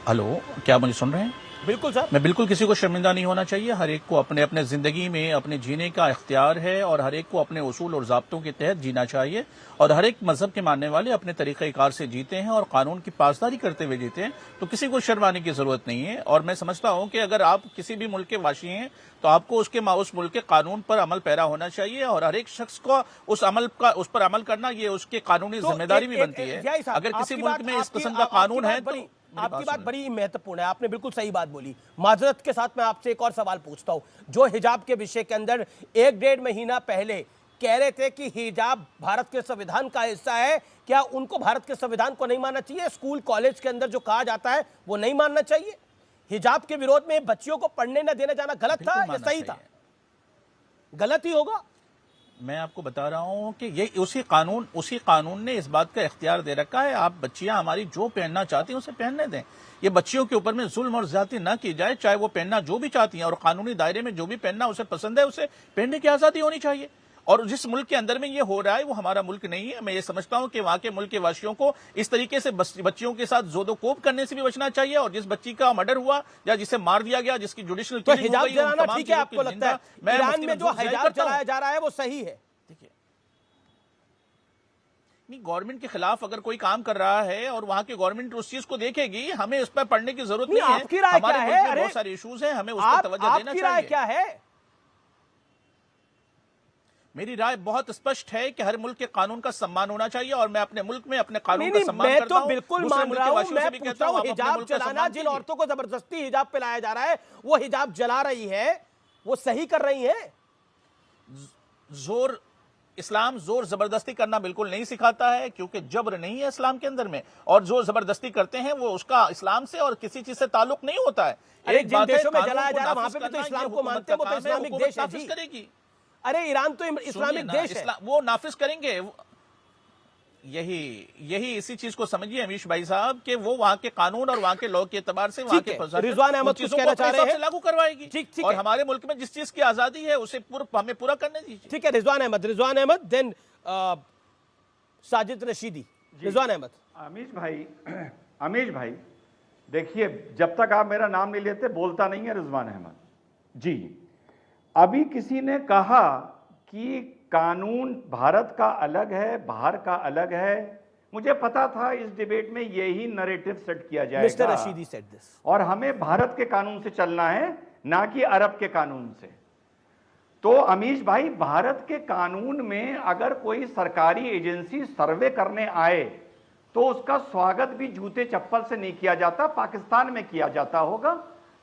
I: हेलो, क्या मुझे सुन रहे हैं?
A: बिल्कुल सर।
I: मैं बिल्कुल किसी को शर्मिंदा नहीं होना चाहिए। हर एक को अपने अपने जिंदगी में अपने जीने का इख्तियार है और हर एक को अपने उसूल और ज़ाब्तों के तहत जीना चाहिए और हर एक मजहब के मानने वाले अपने तरीक़ेकार से जीते हैं और कानून की पासदारी करते हुए जीते हैं, तो किसी को शर्माने की जरूरत नहीं है। और मैं समझता हूं कि अगर आप किसी भी मुल्क के वासी हैं तो आपको उस मुल्क के कानून पर अमल पैरा होना चाहिए और हर एक शख्स को उस पर अमल करना, ये उसके कानूनी जिम्मेदारी भी बनती है। अगर किसी मुल्क में इस किस्म का कानून है तो
A: आपकी बात बड़ी महत्वपूर्ण है, आपने बिल्कुल सही बात बोली। माजरत के साथ मैं आपसे एक और सवाल पूछता हूं। जो हिजाब के विषय के अंदर 1-1.5 महीना पहले कह रहे थे कि हिजाब भारत के संविधान का हिस्सा है, क्या उनको भारत के संविधान को नहीं मानना चाहिए? स्कूल कॉलेज के अंदर जो कहा जाता है वो नहीं मानना चाहिए? हिजाब के विरोध में बच्चियों को पढ़ने न देने जाना गलत था या सही था? गलत ही होगा।
I: मैं आपको बता रहा हूं कि ये उसी कानून ने इस बात का इख्तियार दे रखा है, आप बच्चियां हमारी जो पहनना चाहती हैं उसे पहनने दें। ये बच्चियों के ऊपर में जुल्म और ज्यादती ना की जाए, चाहे वो पहनना जो भी चाहती हैं और कानूनी दायरे में जो भी पहनना उसे पसंद है उसे पहनने की आजादी होनी चाहिए। और जिस मुल्क के अंदर में ये हो रहा है वो हमारा मुल्क नहीं है। मैं ये समझता हूं कि वहां के मुल्क के वासियों को इस तरीके से बच्चियों के साथ जोदोकोप करने से भी बचना चाहिए और जिस बच्ची का मर्डर हुआ या जिसे मार दिया गया, जिसकी जुडिशियल
A: तो हिजाब जलाना ठीक है आपको लगता है? ईरान में जो हिजाब जलाया जा रहा है वो सही है?
I: गवर्नमेंट के खिलाफ अगर कोई काम कर रहा है और वहां की गवर्नमेंट उस चीज को देखेगी, हमें इस पर पढ़ने की जरूरत नहीं है।
A: आपकी राय क्या है?
I: बहुत सारे इश्यूज हैं, हमें उस पर तवज्जो देना चाहिए।
A: आपकी राय क्या है?
I: मेरी राय बहुत स्पष्ट है कि हर मुल्क के कानून का सम्मान होना चाहिए और मैं अपने मुल्क में अपने कानून का सम्मान करता हूं।
A: मैं तो बिल्कुल मान रहा हूं, मैं पूछ रहा हूं, हिजाब जलाना, जिन औरतों को जबरदस्ती हिजाब पे लाया जा रहा है वो हिजाब जला रही है, वो सही कर रही है?
I: इस्लाम जोर जबरदस्ती करना बिल्कुल नहीं सिखाता है, क्योंकि जबर नहीं है इस्लाम के अंदर में, और जो जबरदस्ती करते हैं वो उसका इस्लाम से और किसी चीज से ताल्लुक नहीं होता है।
A: एक जिन देशों में जलाया जा रहा है वहां पे भी तो इस्लाम को मानते हैं, वो तो इस्लामिक देश है जी।
I: करेगी।
A: अरे ईरान तो इस्लामिक देश है,
I: वो नाफिज करेंगे। यही इसी चीज को समझिए अमीश भाई साहब कि वो वहां के कानून और वहां के लॉ के एतबार से वहां के
A: रिजवान अहमद कुछ कहना चाह रहे हैं,
I: लागू करवाएगी।
A: ठीक
I: और हमारे मुल्क में जिस चीज की आजादी है उसे हमें पूरा करने दीजिए।
A: ठीक है, रिजवान अहमद, देन साजिद रशीदी। रिजवान अहमद।
G: अमीश भाई देखिए, जब तक आप मेरा नाम नहीं लेते बोलता नहीं है रिजवान अहमद जी। अभी किसी ने कहा कि कानून भारत का अलग है, बाहर का अलग है। मुझे पता था इस डिबेट में यही नैरेटिव सेट किया जाएगा।
A: Mister Rashidi said this.
G: और हमें भारत के कानून से चलना है, ना कि अरब के कानून से। तो अमीश भाई, भारत के कानून में अगर कोई सरकारी एजेंसी सर्वे करने आए तो उसका स्वागत भी जूते चप्पल से नहीं किया जाता, पाकिस्तान में किया जाता होगा।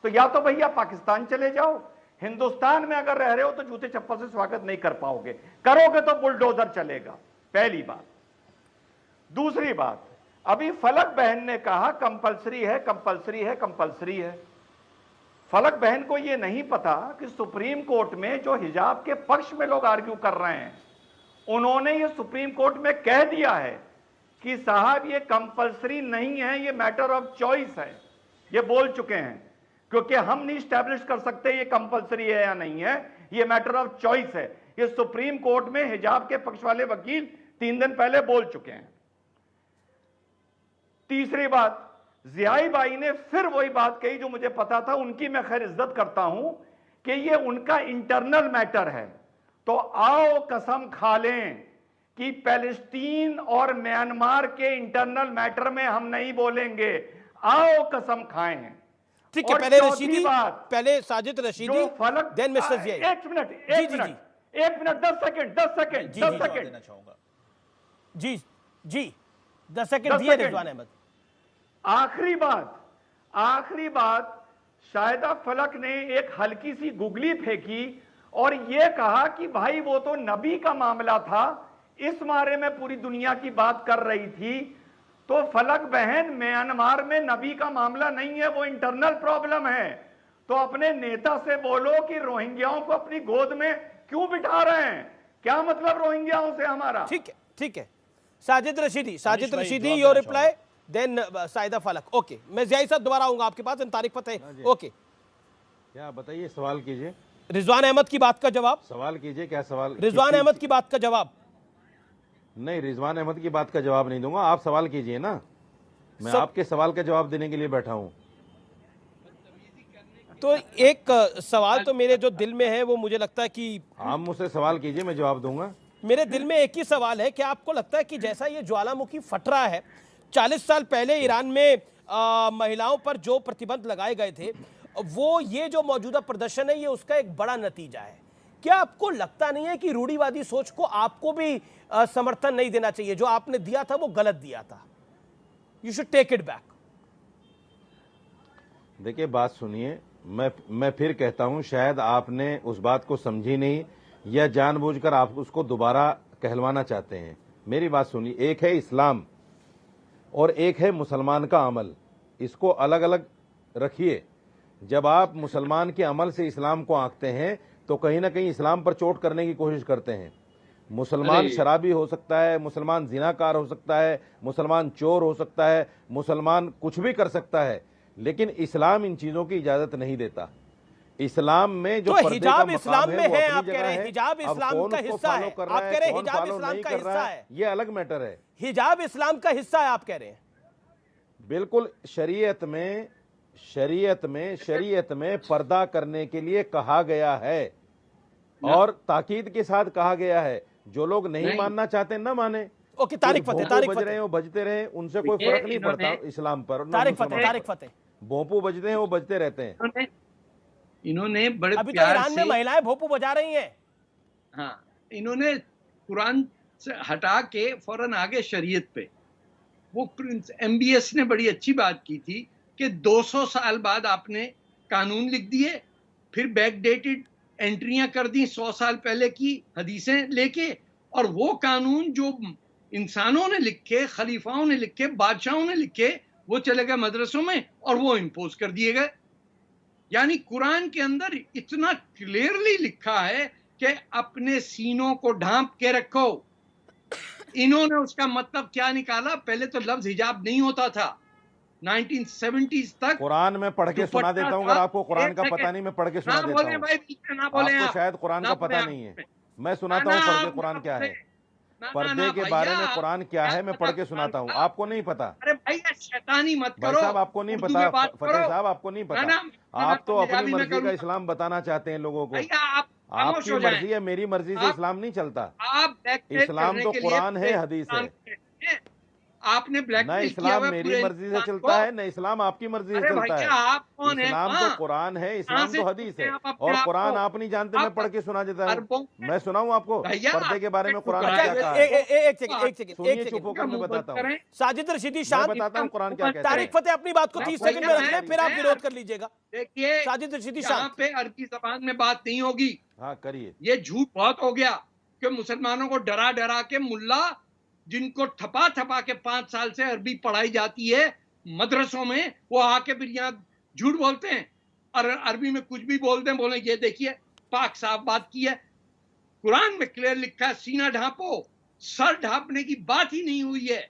G: तो या तो भैया पाकिस्तान चले जाओ, हिंदुस्तान में अगर रह रहे हो तो जूते चप्पल से स्वागत नहीं कर पाओगे, करोगे तो बुलडोजर चलेगा। पहली बात। दूसरी बात, अभी फलक बहन ने कहा कंपलसरी है, कंपलसरी है, कंपलसरी है। फलक बहन को यह नहीं पता कि सुप्रीम कोर्ट में जो हिजाब के पक्ष में लोग आर्ग्यू कर रहे हैं, उन्होंने ये सुप्रीम कोर्ट में कह दिया है कि साहब ये कंपलसरी नहीं है, ये मैटर ऑफ चॉइस है। ये बोल चुके हैं। क्योंकि हम नहीं स्टैब्लिश कर सकते ये कंपलसरी है या नहीं है, ये मैटर ऑफ चॉइस है। ये सुप्रीम कोर्ट में हिजाब के पक्ष वाले वकील 3 दिन पहले बोल चुके हैं। तीसरी बात, जियाई भाई ने फिर वही बात कही जो मुझे पता था, उनकी मैं खैर इज्जत करता हूं कि ये उनका इंटरनल मैटर है। तो आओ कसम खा लें कि पैलेस्टीन और म्यांमार के इंटरनल मैटर में हम नहीं बोलेंगे, आओ कसम खाएं।
A: ठीक है, पहले रशीदी, पहले साजिद रशीदी, देन मिस्टर ज़ियाई।
G: एक मिनट 10 सेकंड 10 सेकंड
A: जी जी 10 सेकंड दिए रिजवान अहमद।
G: आखिरी बात, शाहिदा फलक ने एक हल्की सी गुगली फेंकी और यह कहा कि भाई वो तो नबी का मामला था, इस बारे में पूरी दुनिया की बात कर रही थी। तो फलक बहन, म्यांमार में नबी का मामला नहीं है, वो इंटरनल प्रॉब्लम है। तो अपने नेता से बोलो कि रोहिंग्याओं को अपनी गोद में क्यों बिठा रहे हैं, क्या मतलब रोहिंग्याओं से हमारा।
A: ठीक है Sajid Rashidi your reply, then Shahida Falak. Okay, मैं ज़ियाई साहब दोबारा आऊंगा आपके पास, तारिक फतेह। ओके,
J: क्या बताइए, सवाल कीजिए।
A: रिजवान अहमद की बात का जवाब।
J: सवाल कीजिए, क्या सवाल?
A: रिजवान अहमद की बात का जवाब।
J: नहीं, रिजवान अहमद की बात का जवाब नहीं दूंगा, आप सवाल कीजिए ना, मैं आपके सवाल का जवाब देने के लिए बैठा हूं।
A: तो एक सवाल तो मेरे जो दिल में है वो मुझे लगता है कि
J: आप मुझसे सवाल कीजिए, मैं जवाब दूंगा।
A: मेरे दिल में एक ही सवाल है कि आपको लगता है कि जैसा ये ज्वालामुखी फट रहा है, 40 साल पहले ईरान में महिलाओं पर जो प्रतिबंध लगाए गए थे, वो ये जो मौजूदा प्रदर्शन है ये उसका एक बड़ा नतीजा है। क्या आपको लगता नहीं है कि रूढ़िवादी सोच को आपको भी समर्थन नहीं देना चाहिए? जो आपने दिया था वो गलत दिया था, you should take it back.
J: देखिए, बात सुनिए, मैं फिर कहता हूं, शायद आपने उस बात को समझी नहीं या जानबूझकर आप उसको दोबारा कहलवाना चाहते हैं। मेरी बात सुनिए, एक है इस्लाम और एक है मुसलमान का अमल, इसको अलग अलग रखिए। जब आप मुसलमान के अमल से इस्लाम को आंकते हैं तो कहीं ना कहीं इस्लाम पर चोट करने की कोशिश करते हैं। मुसलमान शराबी हो सकता है, मुसलमान जिनाकार हो सकता है, मुसलमान चोर हो सकता है, मुसलमान कुछ भी कर सकता है, लेकिन इस्लाम इन चीजों की इजाजत नहीं देता। इस्लाम में जो
A: तो हिजाब इस्लाम में है, आप कह रहे हैं हिजाब इस्लाम का हिस्सा है, आप कह रहे हैं हिजाब इस्लाम का हिस्सा है,
J: ये अलग मैटर है।
A: हिजाब इस्लाम का हिस्सा है आप कह रहे हैं?
J: बिल्कुल, शरीयत में पर्दा करने के लिए कहा गया है और ताकीद के साथ कहा गया है। जो लोग नहीं मानना चाहते ना माने।
A: ओके, तारिक फतेह
J: बज रहे हो बजते रहे, उनसे कोई फर्क नहीं पड़ता इस्लाम पर।
A: तारिक फतेह
J: भोंपू बजते हैं, वो बजते रहते हैं।
E: इन्होंने बड़े
A: अभी तो ईरान में महिलाएं भोंपू बजा रही हैं।
E: हाँ, इन्होंने कुरान से हटा के फौरन आगे शरीयत पे। वो MBS ने बड़ी अच्छी बात की थी कि 200 साल बाद आपने कानून लिख दिए, फिर बैकडेटेड एंट्रियां कर दी 100 साल पहले की हदीसें लेके, और वो कानून जो इंसानों ने लिखे, खलीफाओं ने लिखे, बादशाहों ने लिखे, वो चले गए मदरसों में और वो इम्पोज कर दिए गए। यानी कुरान के अंदर इतना क्लियरली लिखा है कि अपने सीनों को ढांप के रखो। इन्होंने उसका मतलब क्या निकाला? पहले तो लफ्ज हिजाब नहीं होता था, 1970s तक।
J: कुरान में पढ़ के सुना देता हूँ, अगर आपको कुरान का पता नहीं, मैं पढ़ के सुना देता हूँ। आपको शायद कुरान का पता नहीं है, मैं सुनाता हूँ पढ़ के कुरान क्या है, पर्दे के बारे में कुरान क्या है, मैं पढ़ के सुनाता हूँ। आपको नहीं पता?
E: अरे भैया, शैतानी मत करो।
J: भाई साहब, आपको नहीं पता, फतेह साहब आपको नहीं पता। आप तो अपनी मर्जी का इस्लाम बताना चाहते हैं लोगों को। आपकी मर्जी है, मेरी मर्जी से इस्लाम नहीं चलता। इस्लाम तो कुरान है, हदीस है।
E: आपने
J: न इस्लाम मेरी मर्जी से चलता है, न इस्लाम आपकी मर्जी से चलता है। इस्लाम तो कुरान है, इस्लाम तो हदीस है, और कुरान आप नहीं जानते, मैं पढ़ के सुना देता हूँ। मैं सुनाऊँ आपको पर्दे के बारे में कुरान क्या कहा है?
A: एक सेकंड
J: चुप होकर मैं बताता हूँ।
A: साजिद रशीदी शांत,
J: बताता हूँ कुरान क्या कहता है।
A: तारिक फतेह अपनी बात को 30 सेकंड में रख ले, फिर आप विरोध कर लीजिएगा।
E: देखिए,
A: साजिद रशीदी
E: यहाँ पे अरबी जबान में बात नहीं होगी।
J: हाँ, करिए।
E: ये झूठ बहुत हो गया कि मुसलमानों को डरा डरा के मुल्ला, जिनको ठपा ठपा के 5 साल से अरबी पढ़ाई जाती है मदरसों में, वो आके फिर यहाँ झूठ बोलते हैं और अरबी में कुछ भी बोलते हैं। बोले ये देखिए, पाक साहब बात की है, कुरान में क्लियर लिखा है सीना ढांपो, सर ढांपने की बात ही नहीं हुई है।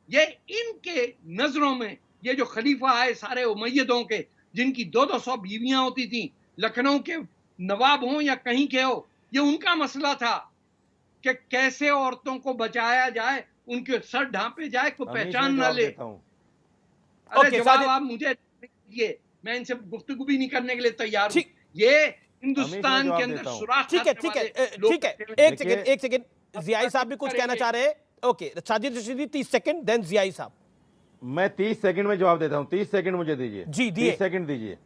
E: ये इनके नजरों में ये जो खलीफा है सारे उमैयदों के, जिनकी 200 बीवियां होती थी, लखनऊ के नवाब हों या कहीं के हो, ये उनका मसला था कि कैसे औरतों को बचाया जाए, उनके सर ढांपे जाए, कोई पहचान ना ले। अरे जवाब आप मुझे दीजिए, मैं इनसे गुफ्तगू भी नहीं करने के लिए तैयार हूं। ये हिंदुस्तान के अंदर सुराख।
A: ठीक है एक सेकंड जियाई साहब भी कुछ कहना चाह रहे हैं। Okay Sajid Rashidi 30 second, then Ziyai साहब।
J: मैं 30 सेकंड में जवाब देता हूं, 30 सेकंड मुझे दीजिए
A: जी,
J: 30 सेकंड दीजिए।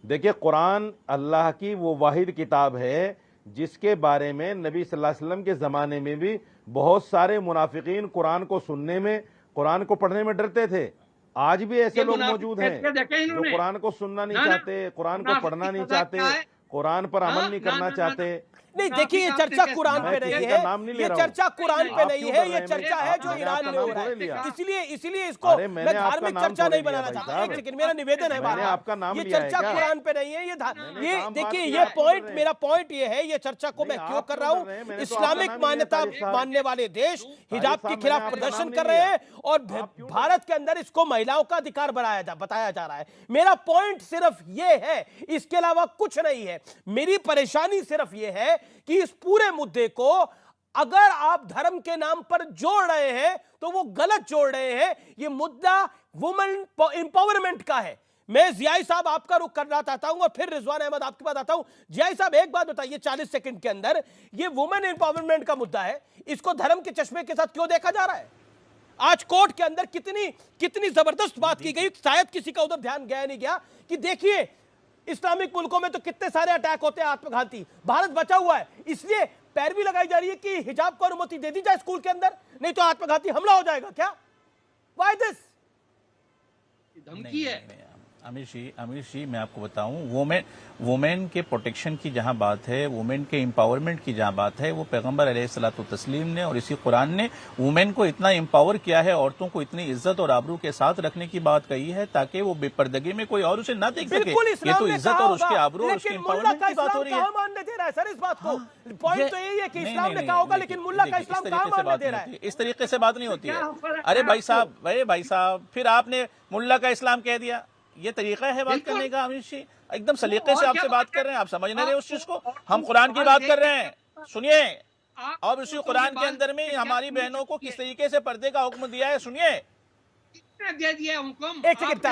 J: देखिए, कुरान अल्लाह की वो वाहिद किताब है जिसके बारे में नबी सल्लल्लाहु अलैहि वसल्लम के ज़माने में भी बहुत सारे मुनाफिकीन कुरान को सुनने में, कुरान को पढ़ने में डरते थे। आज भी ऐसे लोग मौजूद हैं जो कुरान को सुनना नहीं चाहते, कुरान को पढ़ना नहीं चाहते, कुरान पर अमल नहीं करना चाहते।
A: नहीं देखिए, ये चर्चा कुरान पे नहीं है, ये चर्चा कुरान पे नहीं है, ये चर्चा है जो ईरान में हो रहा है। इसलिए इसको मैं धार्मिक चर्चा नहीं बनाना चाहता। एक सेकंड, मेरा निवेदन है, ये चर्चा कुरान पे नहीं है। ये देखिए, ये पॉइंट, मेरा पॉइंट ये है, ये चर्चा को मैं क्यों कर रहा हूँ। इस्लामिक मान्यता मानने वाले देश हिजाब के खिलाफ प्रदर्शन कर रहे हैं और भारत के अंदर इसको महिलाओं का अधिकार बताया जा रहा है। मेरा पॉइंट सिर्फ ये है, इसके अलावा कुछ नहीं है। मेरी परेशानी सिर्फ ये है कि इस पूरे मुद्दे को अगर आप धर्म के नाम पर जोड़ रहे हैं तो वो गलत जोड़ रहे हैं। ये मुद्दा वुमेन एम्पावरमेंट का है। मैं जियाई साहब आपका रुख करना चाहता हूं और फिर रिजवान अहमद आपके पास आता हूं। जियाई साहब एक बात बताइए 40 सेकंड के अंदर, ये वुमेन एम्पावरमेंट का मुद्दा है, इसको धर्म के चश्मे के साथ क्यों देखा जा रहा है? आज कोर्ट के अंदर कितनी जबरदस्त बात की गई, शायद किसी का उधर ध्यान गया नहीं गया कि देखिए इस्लामिक मुल्कों में तो कितने सारे अटैक होते हैं आत्मघाती, भारत बचा हुआ है, इसलिए पैरवी लगाई जा रही है कि हिजाब को अनुमति दे दी जाए स्कूल के अंदर, नहीं तो आत्मघाती हमला हो जाएगा। क्या व्हाई दिस?
E: धमकी है।
I: अमीर जी मैं आपको बताऊं, वुमेन के प्रोटेक्शन की जहां बात है, वुमेन के एम्पावरमेंट की जहां बात है, वो पैगंबर अलैहिस्सलातु तस्लीम ने और इसी कुरान ने वुमेन को इतना एम्पावर किया है, औरतों को इतनी इज्जत और आबरू के साथ रखने की बात कही है ताकि वो बेपर्दगी में कोई और उसे ना देख सके। ये तो इज्जत और उसके आबरू और उसके एम्पावरमेंट की बात हो रही है।
A: मानने दे रहा है सर इस बात को? पॉइंट तो यही है कि इस्लाम ने कहा होगा, लेकिन मुल्ला का इस्लाम कहां मानने दे रहा है?
I: इस तरीके से बात नहीं होती है। अरे भाई साहब, फिर आपने मुल्ला का इस्लाम कह दिया, ये तरीका है बात करने का? अमीर जी एकदम सलीके से आपसे बात कर रहे हैं, आप समझ नहीं रहे उस चीज को। हम कुरान की बात कर रहे हैं, सुनिए। और उसी कुरान के अंदर में हमारी बहनों को किस तरीके से पर्दे का हुक्म दिया है, सुनिए।
E: दे दिया हुक्म।
A: एक सेकंड,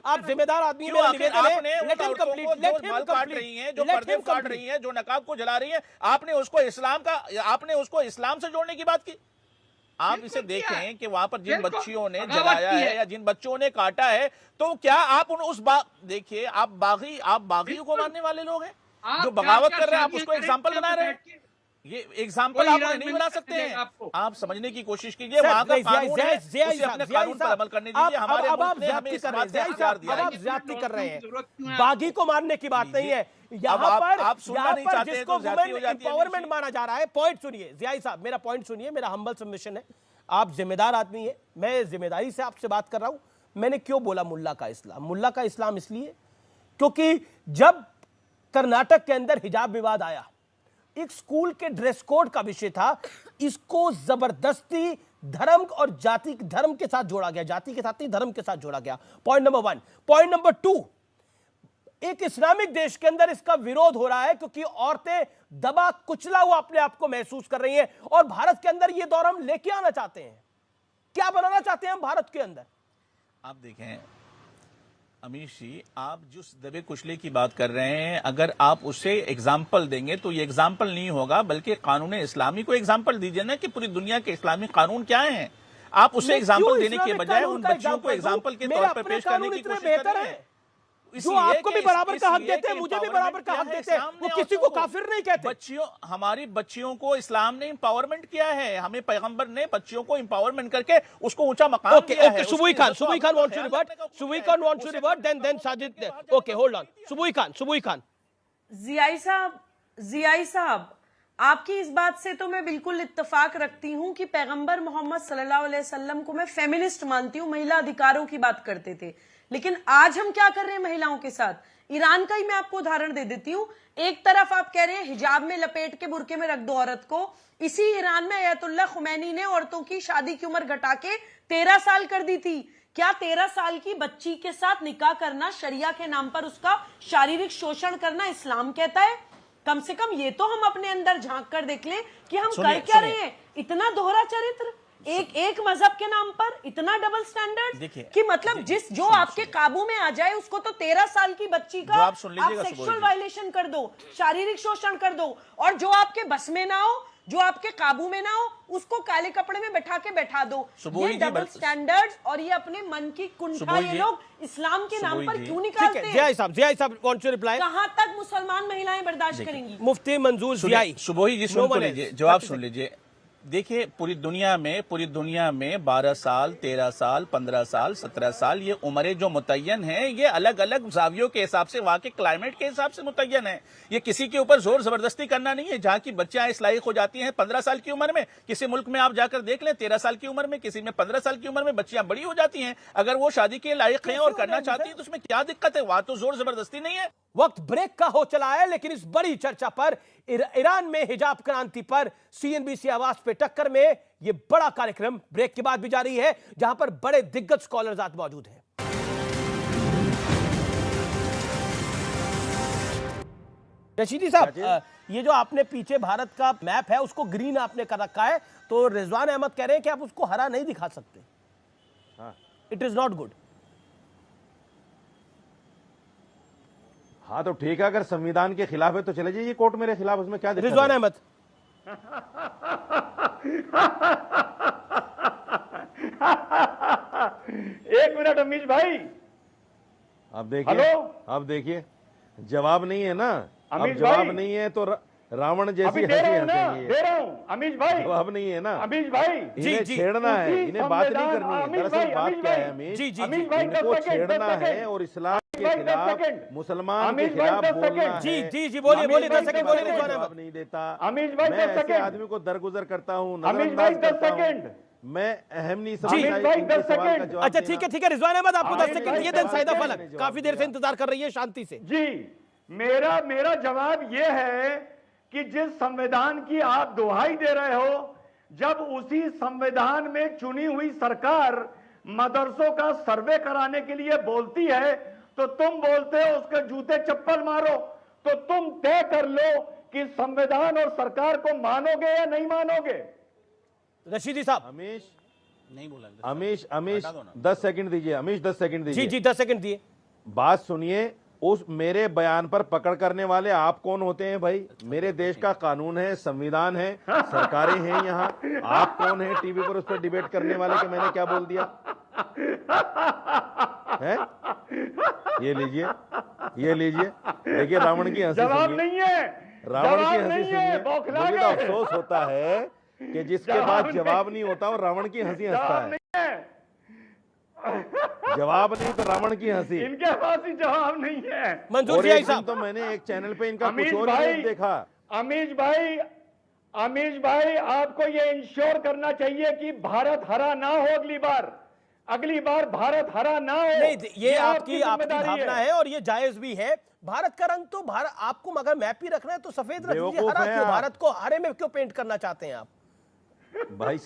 A: आप जिम्मेदार आदमी हैं, मेरा निवेदन है, लेट हिम कंप्लीट,
I: बाल काट रही हैं, जो पर्दे काट रही हैं, जो नकाब को जला रही हैं, आपने उसको इस्लाम से जोड़ने की बात की। आप इसे देखें कि वहां पर जिन बच्चियों ने जलाया है या जिन बच्चों ने काटा है, तो क्या आप देखिए, आप बागियों को मानने वाले लोग हैं जो बगावत कर रहे हैं, आप उसको एग्जाम्पल बना रहे हैं। ये एग्जाम्पल आप नहीं बना सकते हैं। आप समझने की कोशिश कीजिए, वहां का कानून है, उसे अपने कानून पर अमल करने दीजिए। हमारे मुल्क ने हमें इस बात का इख्तियार दिया है।
A: आप ज्यादती कर रहे हैं, बागी को मारने की बात नहीं है यहाँ पर जिसको वुमेन एम्पावरमेंट माना जा रहा है। पॉइंट सुनिए जियाई साहब, मेरा पॉइंट सुनिए, मेरा हम्बल सबमिशन है, आप जिम्मेदार आदमी है, मैं जिम्मेदारी से आपसे बात कर रहा हूं। मैंने क्यों बोला मुल्ला का इस्लाम? मुल्ला का इस्लाम इसलिए क्योंकि जब कर्नाटक के अंदर हिजाब विवाद आया, एक स्कूल के ड्रेस कोड का विषय था, इसको जबरदस्ती धर्म और जाति धर्म के साथ जोड़ा गया, जाति के साथ नहीं धर्म के साथ जोड़ा गया। Point number 1। पॉइंट नंबर 2, एक इस्लामिक देश के अंदर इसका विरोध हो रहा है क्योंकि औरतें दबा कुचला हुआ अपने आप को महसूस कर रही हैं, और भारत के अंदर ये दौर हम लेके आना चाहते हैं। क्या बनाना चाहते हैं हम भारत के अंदर?
I: आप देखें अमीर जी, आप जिस दबे कुचले की बात कर रहे हैं, अगर आप उसे एग्जाम्पल देंगे तो ये एग्जाम्पल नहीं होगा, बल्कि कानून इस्लामी को एग्जाम्पल दीजिए ना कि पूरी दुनिया के इस्लामी कानून क्या हैं। आप उसे एग्जाम्पल देने के बजाय उन बच्चियों को एग्जाम्पल के तौर पर पेश करने की कोशिश कर रहे हैं।
A: जो आपको भी बराबर का हक देते हैं, मुझे भी बराबर का हक देते हैं, वो किसी को काफिर नहीं कहते।
I: हमारी बच्चियों को इस्लाम ने एम्पावरमेंट किया है, हमें पैगंबर ने बच्चियों को एम्पावरमेंट करके उसको ऊंचा मकाम दिया है।
A: Subuhi Khan wants to revert, then Sajid. Okay hold on, Subuhi Khan.
H: Ziyai साहब, आपकी इस बात से तो मैं बिल्कुल इत्तेफाक रखती हूं कि पैगंबर मोहम्मद सल्लल्लाहु अलैहि वसल्लम को मैं फेमिनिस्ट मानती हूं, महिला अधिकारों की बात करते थे। लेकिन आज हम क्या कर रहे हैं महिलाओं के साथ? ईरान का ही मैं आपको उदाहरण दे देती हूं। एक तरफ आप कह रहे हैं हिजाब में लपेट के बुरके में रख दो औरत को, इसी ईरान में अयतुल्ला खुमैनी ने औरतों की शादी की उम्र घटा के 13 साल कर दी थी। क्या 13 साल की बच्ची के साथ निकाह करना, शरिया के नाम पर उसका शारीरिक शोषण करना इस्लाम कहता है? कम से कम ये तो हम अपने अंदर झांक कर देख लें कि हम कर क्या रहे हैं। इतना दोहरा चरित्र, एक मजहब के नाम पर इतना डबल स्टैंडर्ड कि मतलब जो आपके काबू में आ जाए उसको तो 13 साल की बच्ची का आप सेक्सुअल वायलेशन कर दो, शारीरिक शोषण कर दो, और जो आपके बस में ना हो, जो आपके काबू में ना हो, उसको काले कपड़े में बैठा दो। ये डबल स्टैंडर्ड्स और ये अपने मन की कुंठा ये लोग इस्लाम के नाम पर क्यों निकालते हैं?
A: जिया साहब वांट टू रिप्लाई।
H: कहां तक मुसलमान महिलाएं बर्दाश्त करेंगी?
A: मुफ्ती मंजूर जियाई।
I: सुबोही जी सुन लीजिए, जवाब सुन लीजिए। देखिए पूरी दुनिया में 12 साल, 13 साल, 15 साल, 17 साल ये उम्रें जो मुतय्यन हैं ये अलग अलग जावियों के हिसाब से, वहां के क्लाइमेट के हिसाब से मुतय्यन है। ये किसी के ऊपर जोर जबरदस्ती करना नहीं है। जहां की बच्चियां इस लायक हो जाती हैं 15 साल की उम्र में, किसी मुल्क में आप जाकर देख लें 13 साल की उम्र में, किसी में 15 साल की उम्र में बच्चियां बड़ी हो जाती हैं। अगर वो शादी के लायक हैं और करना चाहती हैं तो उसमें क्या दिक्कत है? वहां तो जोर जबरदस्ती नहीं है।
A: वक्त ब्रेक का हो चला है, लेकिन इस बड़ी चर्चा पर ईरान में हिजाब क्रांति पर सीएनबीसी आवाज पे टक्कर में यह बड़ा कार्यक्रम ब्रेक के बाद भी जारी है, जहां पर बड़े दिग्गज स्कॉलर्स आज मौजूद हैं। रशीदी साहब, ये जो आपने पीछे भारत का मैप है उसको ग्रीन आपने कर रखा है, तो रिजवान अहमद कह रहे हैं कि आप उसको हरा नहीं दिखा सकते। It is not good.
J: हाँ तो ठीक है, अगर संविधान के खिलाफ है तो चले जाइए कोर्ट मेरे खिलाफ, उसमें क्या दिक्कत है?
A: रिजवान अहमद
G: एक मिनट अमीश भाई,
J: अब देखिए जवाब नहीं है ना, अब जवाब नहीं है तो रावण जैसी हंसी हंसेंगे।
G: दे रहा हूं अमीश भाई,
J: जवाब नहीं है ना
G: अमीश भाई,
J: इन्हें छेड़ना है, इन्हें बात नहीं करनी है। दरअसल बात क्या है अमीश, इनको छेड़ना है और इस्लाम के खिलाफ, मुसलमान के खिलाफ बोलना है।
A: जी बोलिए 10 सेकंड बोलिए।
J: जवाब नहीं देता
G: अमीश भाई,
J: मैं ऐसे आदमी को दरगुजर करता हूँ, नजरअंदाज करता हूँ, मैं अहम नहीं समझता।
A: अच्छा ठीक है रिजवान अहमद, आपको 10 सेकंड दिए। देन साइदा फलक काफी देर से इंतजार कर रही है शांति से।
G: जी मेरा जवाब यह है कि जिस संविधान की आप दुहाई दे रहे हो, जब उसी संविधान में चुनी हुई सरकार मदरसों का सर्वे कराने के लिए बोलती है तो तुम बोलते हो उसके जूते चप्पल मारो। तो तुम तय कर लो कि संविधान और सरकार को मानोगे या नहीं मानोगे।
A: रशीदी साहब,
J: अमीश
I: नहीं बोला,
J: अमीश 10 सेकंड दीजिए। अमीश 10 सेकंड दीजिए।
A: जी 10 सेकंड दिए।
J: बात सुनिए, उस मेरे बयान पर पकड़ करने वाले आप कौन होते हैं भाई? मेरे देश का कानून है, संविधान है, सरकारें हैं यहाँ, आप कौन हैं टीवी पर उस पर डिबेट करने वाले कि मैंने क्या बोल दिया है? ये लीजिए देखिए रावण की हंसी।
G: जवाब नहीं है,
J: रावण की हंसी सुनिए। मुझे तो अफसोस होता है कि जिसके पास जवाब नहीं होता और रावण की हंसी हंसता है। जवाब नहीं तो रावण की हंसी।
G: इनके पास ही जवाब नहीं है।
A: मंजूर जी साहब,
J: तो मैंने एक चैनल पे इनका कुछ और ही देखा।
G: अमीश भाई आपको ये इंश्योर करना चाहिए कि भारत हरा ना हो अगली बार भारत हरा ना हो।
A: नहीं, ये आपकी भावना है और ये जायज भी है। भारत का रंग तो भारत, आपको मगर मैप ही रखना है तो सफेद रख दीजिए, हरा क्यों? भारत को हरे में क्यों पेंट करना चाहते हैं आप?
J: भाई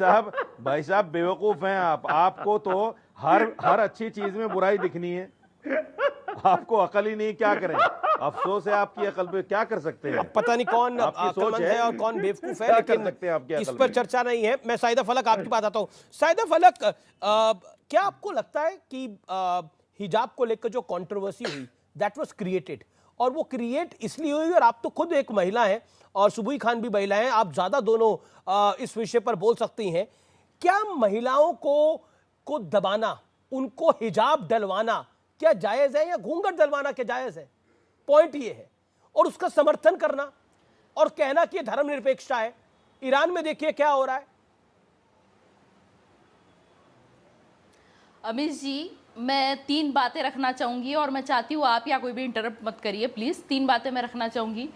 J: साहब बेवकूफ हैं आप। आपको तो हर अच्छी चीज में बुराई दिखनी है, आपको अकल ही नहीं, क्या करें? अफसोस है आपकी अकल पे, क्या कर सकते हैं?
A: पता नहीं कौन अक्लमंद है और कौन बेवकूफ है, लेकिन इस पर चर्चा नहीं है। मैं साइदा फलक आपके पास आता हूँ। साइदा फलक, क्या आपको लगता है कि हिजाब को लेकर जो कंट्रोवर्सी हुई दैट वाज क्रिएटेड, और वो क्रिएट इसलिए हुई, और आप तो खुद एक महिला हैं और सुबुई खान भी महिला हैं, आप ज्यादा दोनों इस विषय पर बोल सकती हैं, क्या महिलाओं को दबाना, उनको हिजाब डलवाना क्या जायज है, या घूंघट डलवाना क्या जायज है? पॉइंट ये है, और उसका समर्थन करना और कहना कि धर्मनिरपेक्षता है। ईरान में देखिए क्या हो रहा है।
F: अमीश जी, मैं 3 बातें रखना चाहूँगी और मैं चाहती हूँ आप या कोई भी इंटरप्ट मत करिए प्लीज़। 3 बातें मैं रखना चाहूँगी।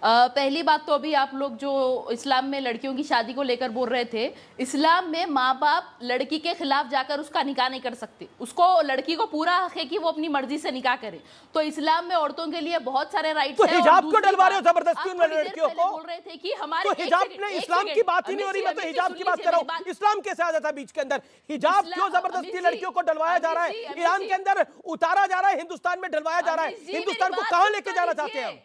F: पहली बात तो अभी आप लोग जो इस्लाम में लड़कियों की शादी को लेकर बोल रहे थे, इस्लाम में माँ बाप लड़की के खिलाफ जाकर उसका निकाह नहीं कर सकते। उसको, लड़की को पूरा हक है कि वो अपनी मर्जी से निकाह करे। तो इस्लाम में औरतों के लिए बहुत सारे राइट्स
A: तो
F: हैं।
A: हिजाब क्यों डलवा रहे हो जबरदस्ती उन लड़कियों को?
F: बोल रहे थे कि हमारे
A: तो हिजाब में इस्लाम की बात ही नहीं हो रही, मैं तो हिजाब की बात कर रहा हूँ। इस्लाम कैसे आ जाता है बीच के अंदर? हिजाब क्यों जबरदस्ती लड़कियों को डलवाया जा रहा है? ईरान के अंदर उतारा जा रहा है, हिंदुस्तान में डलवाया जा रहा है। हिंदुस्तान को कहां लेके जाना चाहते हैं हम?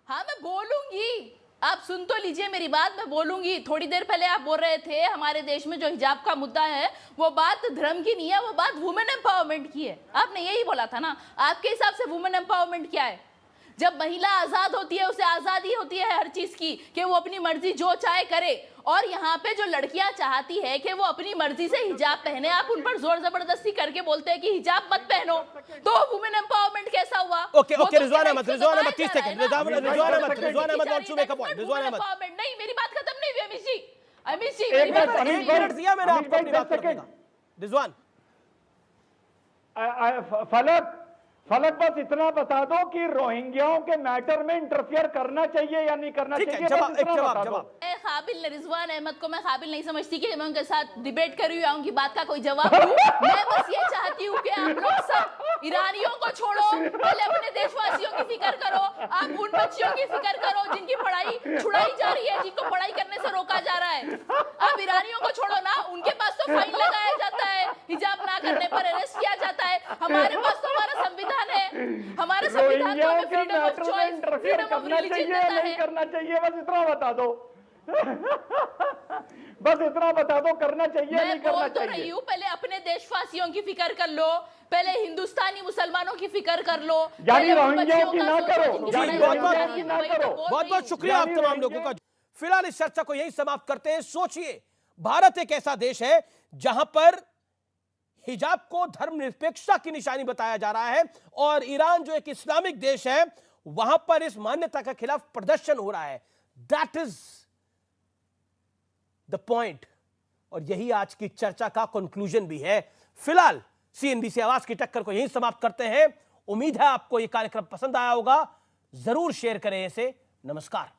F: हाँ, मैं बोलूंगी, आप सुन तो लीजिए मेरी बात, मैं बोलूंगी। थोड़ी देर पहले आप बोल रहे थे हमारे देश में जो हिजाब का मुद्दा है वो बात धर्म की नहीं है, वो बात वुमेन एम्पावरमेंट की है। आपने यही बोला था ना। आपके हिसाब से वुमेन एम्पावरमेंट क्या है? जब महिला आजाद होती है, उसे आजादी होती है हर चीज की कि वो अपनी मर्जी जो चाहे करे। और यहाँ पे जो लड़कियां चाहती है कि वो अपनी मर्जी से हिजाब पहने, आप उन पर जोर जबरदस्ती करके बोलते हैं कि हिजाब मत पहनो, तो वुमेन एम्पावरमेंट कैसा हुआ?
A: Okay okay, Rizwan Ahmed 30 second, Rizwan Ahmed wants to make a point. Rizwan Ahmed,
F: नहीं, मेरी बात खत्म नहीं हुई अमित जी। अमित जी,
A: एक मिनट दिया मैंने आपको अपनी बात करने का। रिजवान,
G: फलक बस इतना बता दो कि रोहिंग्याओं के मैटर में इंटरफियर करना चाहिए या नहीं करना चाहिए?
A: जवाब।
F: काबिल रिजवान अहमद को मैं काबिल नहीं समझती कि मैं उनके साथ डिबेट कर रही हूँ, उनकी बात का कोई जवाब दूं। मैं बस ये चाहती हूँ कि आप लोग सब ईरानियों को छोड़ो, पहले अपने देशवासियों की फिक्र करो। आप उन बच्चियों की फिक्र करो जिनकी पढ़ाई छुड़ाई जा रही है, जिनको पढ़ाई करने से रोका जा रहा है। आप ईरानियों को छोड़ो ना, उनके पास तो फाइन लगाया जाता है, हिजाब ना करने पर अरेस्ट किया जाता है। हमारे पास तो हमारा संविधान है, हमारे संविधान तो हमें freedom of choice, freedom of religion देता है।
G: करना चाहिए, बस इतना बता दो। बस इतना बता दो, करना चाहिए नहीं करना चाहिए?
F: रही हूँ, पहले अपने देशवासियों की फिक्र कर लो, पहले हिंदुस्तानी मुसलमानों की फिक्र कर लो,
G: यानी रोहिंग्याओं की ना करो।
A: बहुत बहुत शुक्रिया आप तमाम लोगों का। फिलहाल इस चर्चा को यहीं समाप्त करते हैं। सोचिए, भारत एक ऐसा देश है जहां पर हिजाब को धर्मनिरपेक्षता की निशानी बताया जा रहा है, और ईरान जो एक इस्लामिक देश है वहां पर इस मान्यता के खिलाफ प्रदर्शन हो रहा है। दैट इज द पॉइंट, और यही आज की चर्चा का कंक्लूजन भी है। फिलहाल सीएनबीसी आवाज की टक्कर को यहीं समाप्त करते हैं। उम्मीद है आपको यह कार्यक्रम पसंद आया होगा। जरूर शेयर करें इसे। नमस्कार।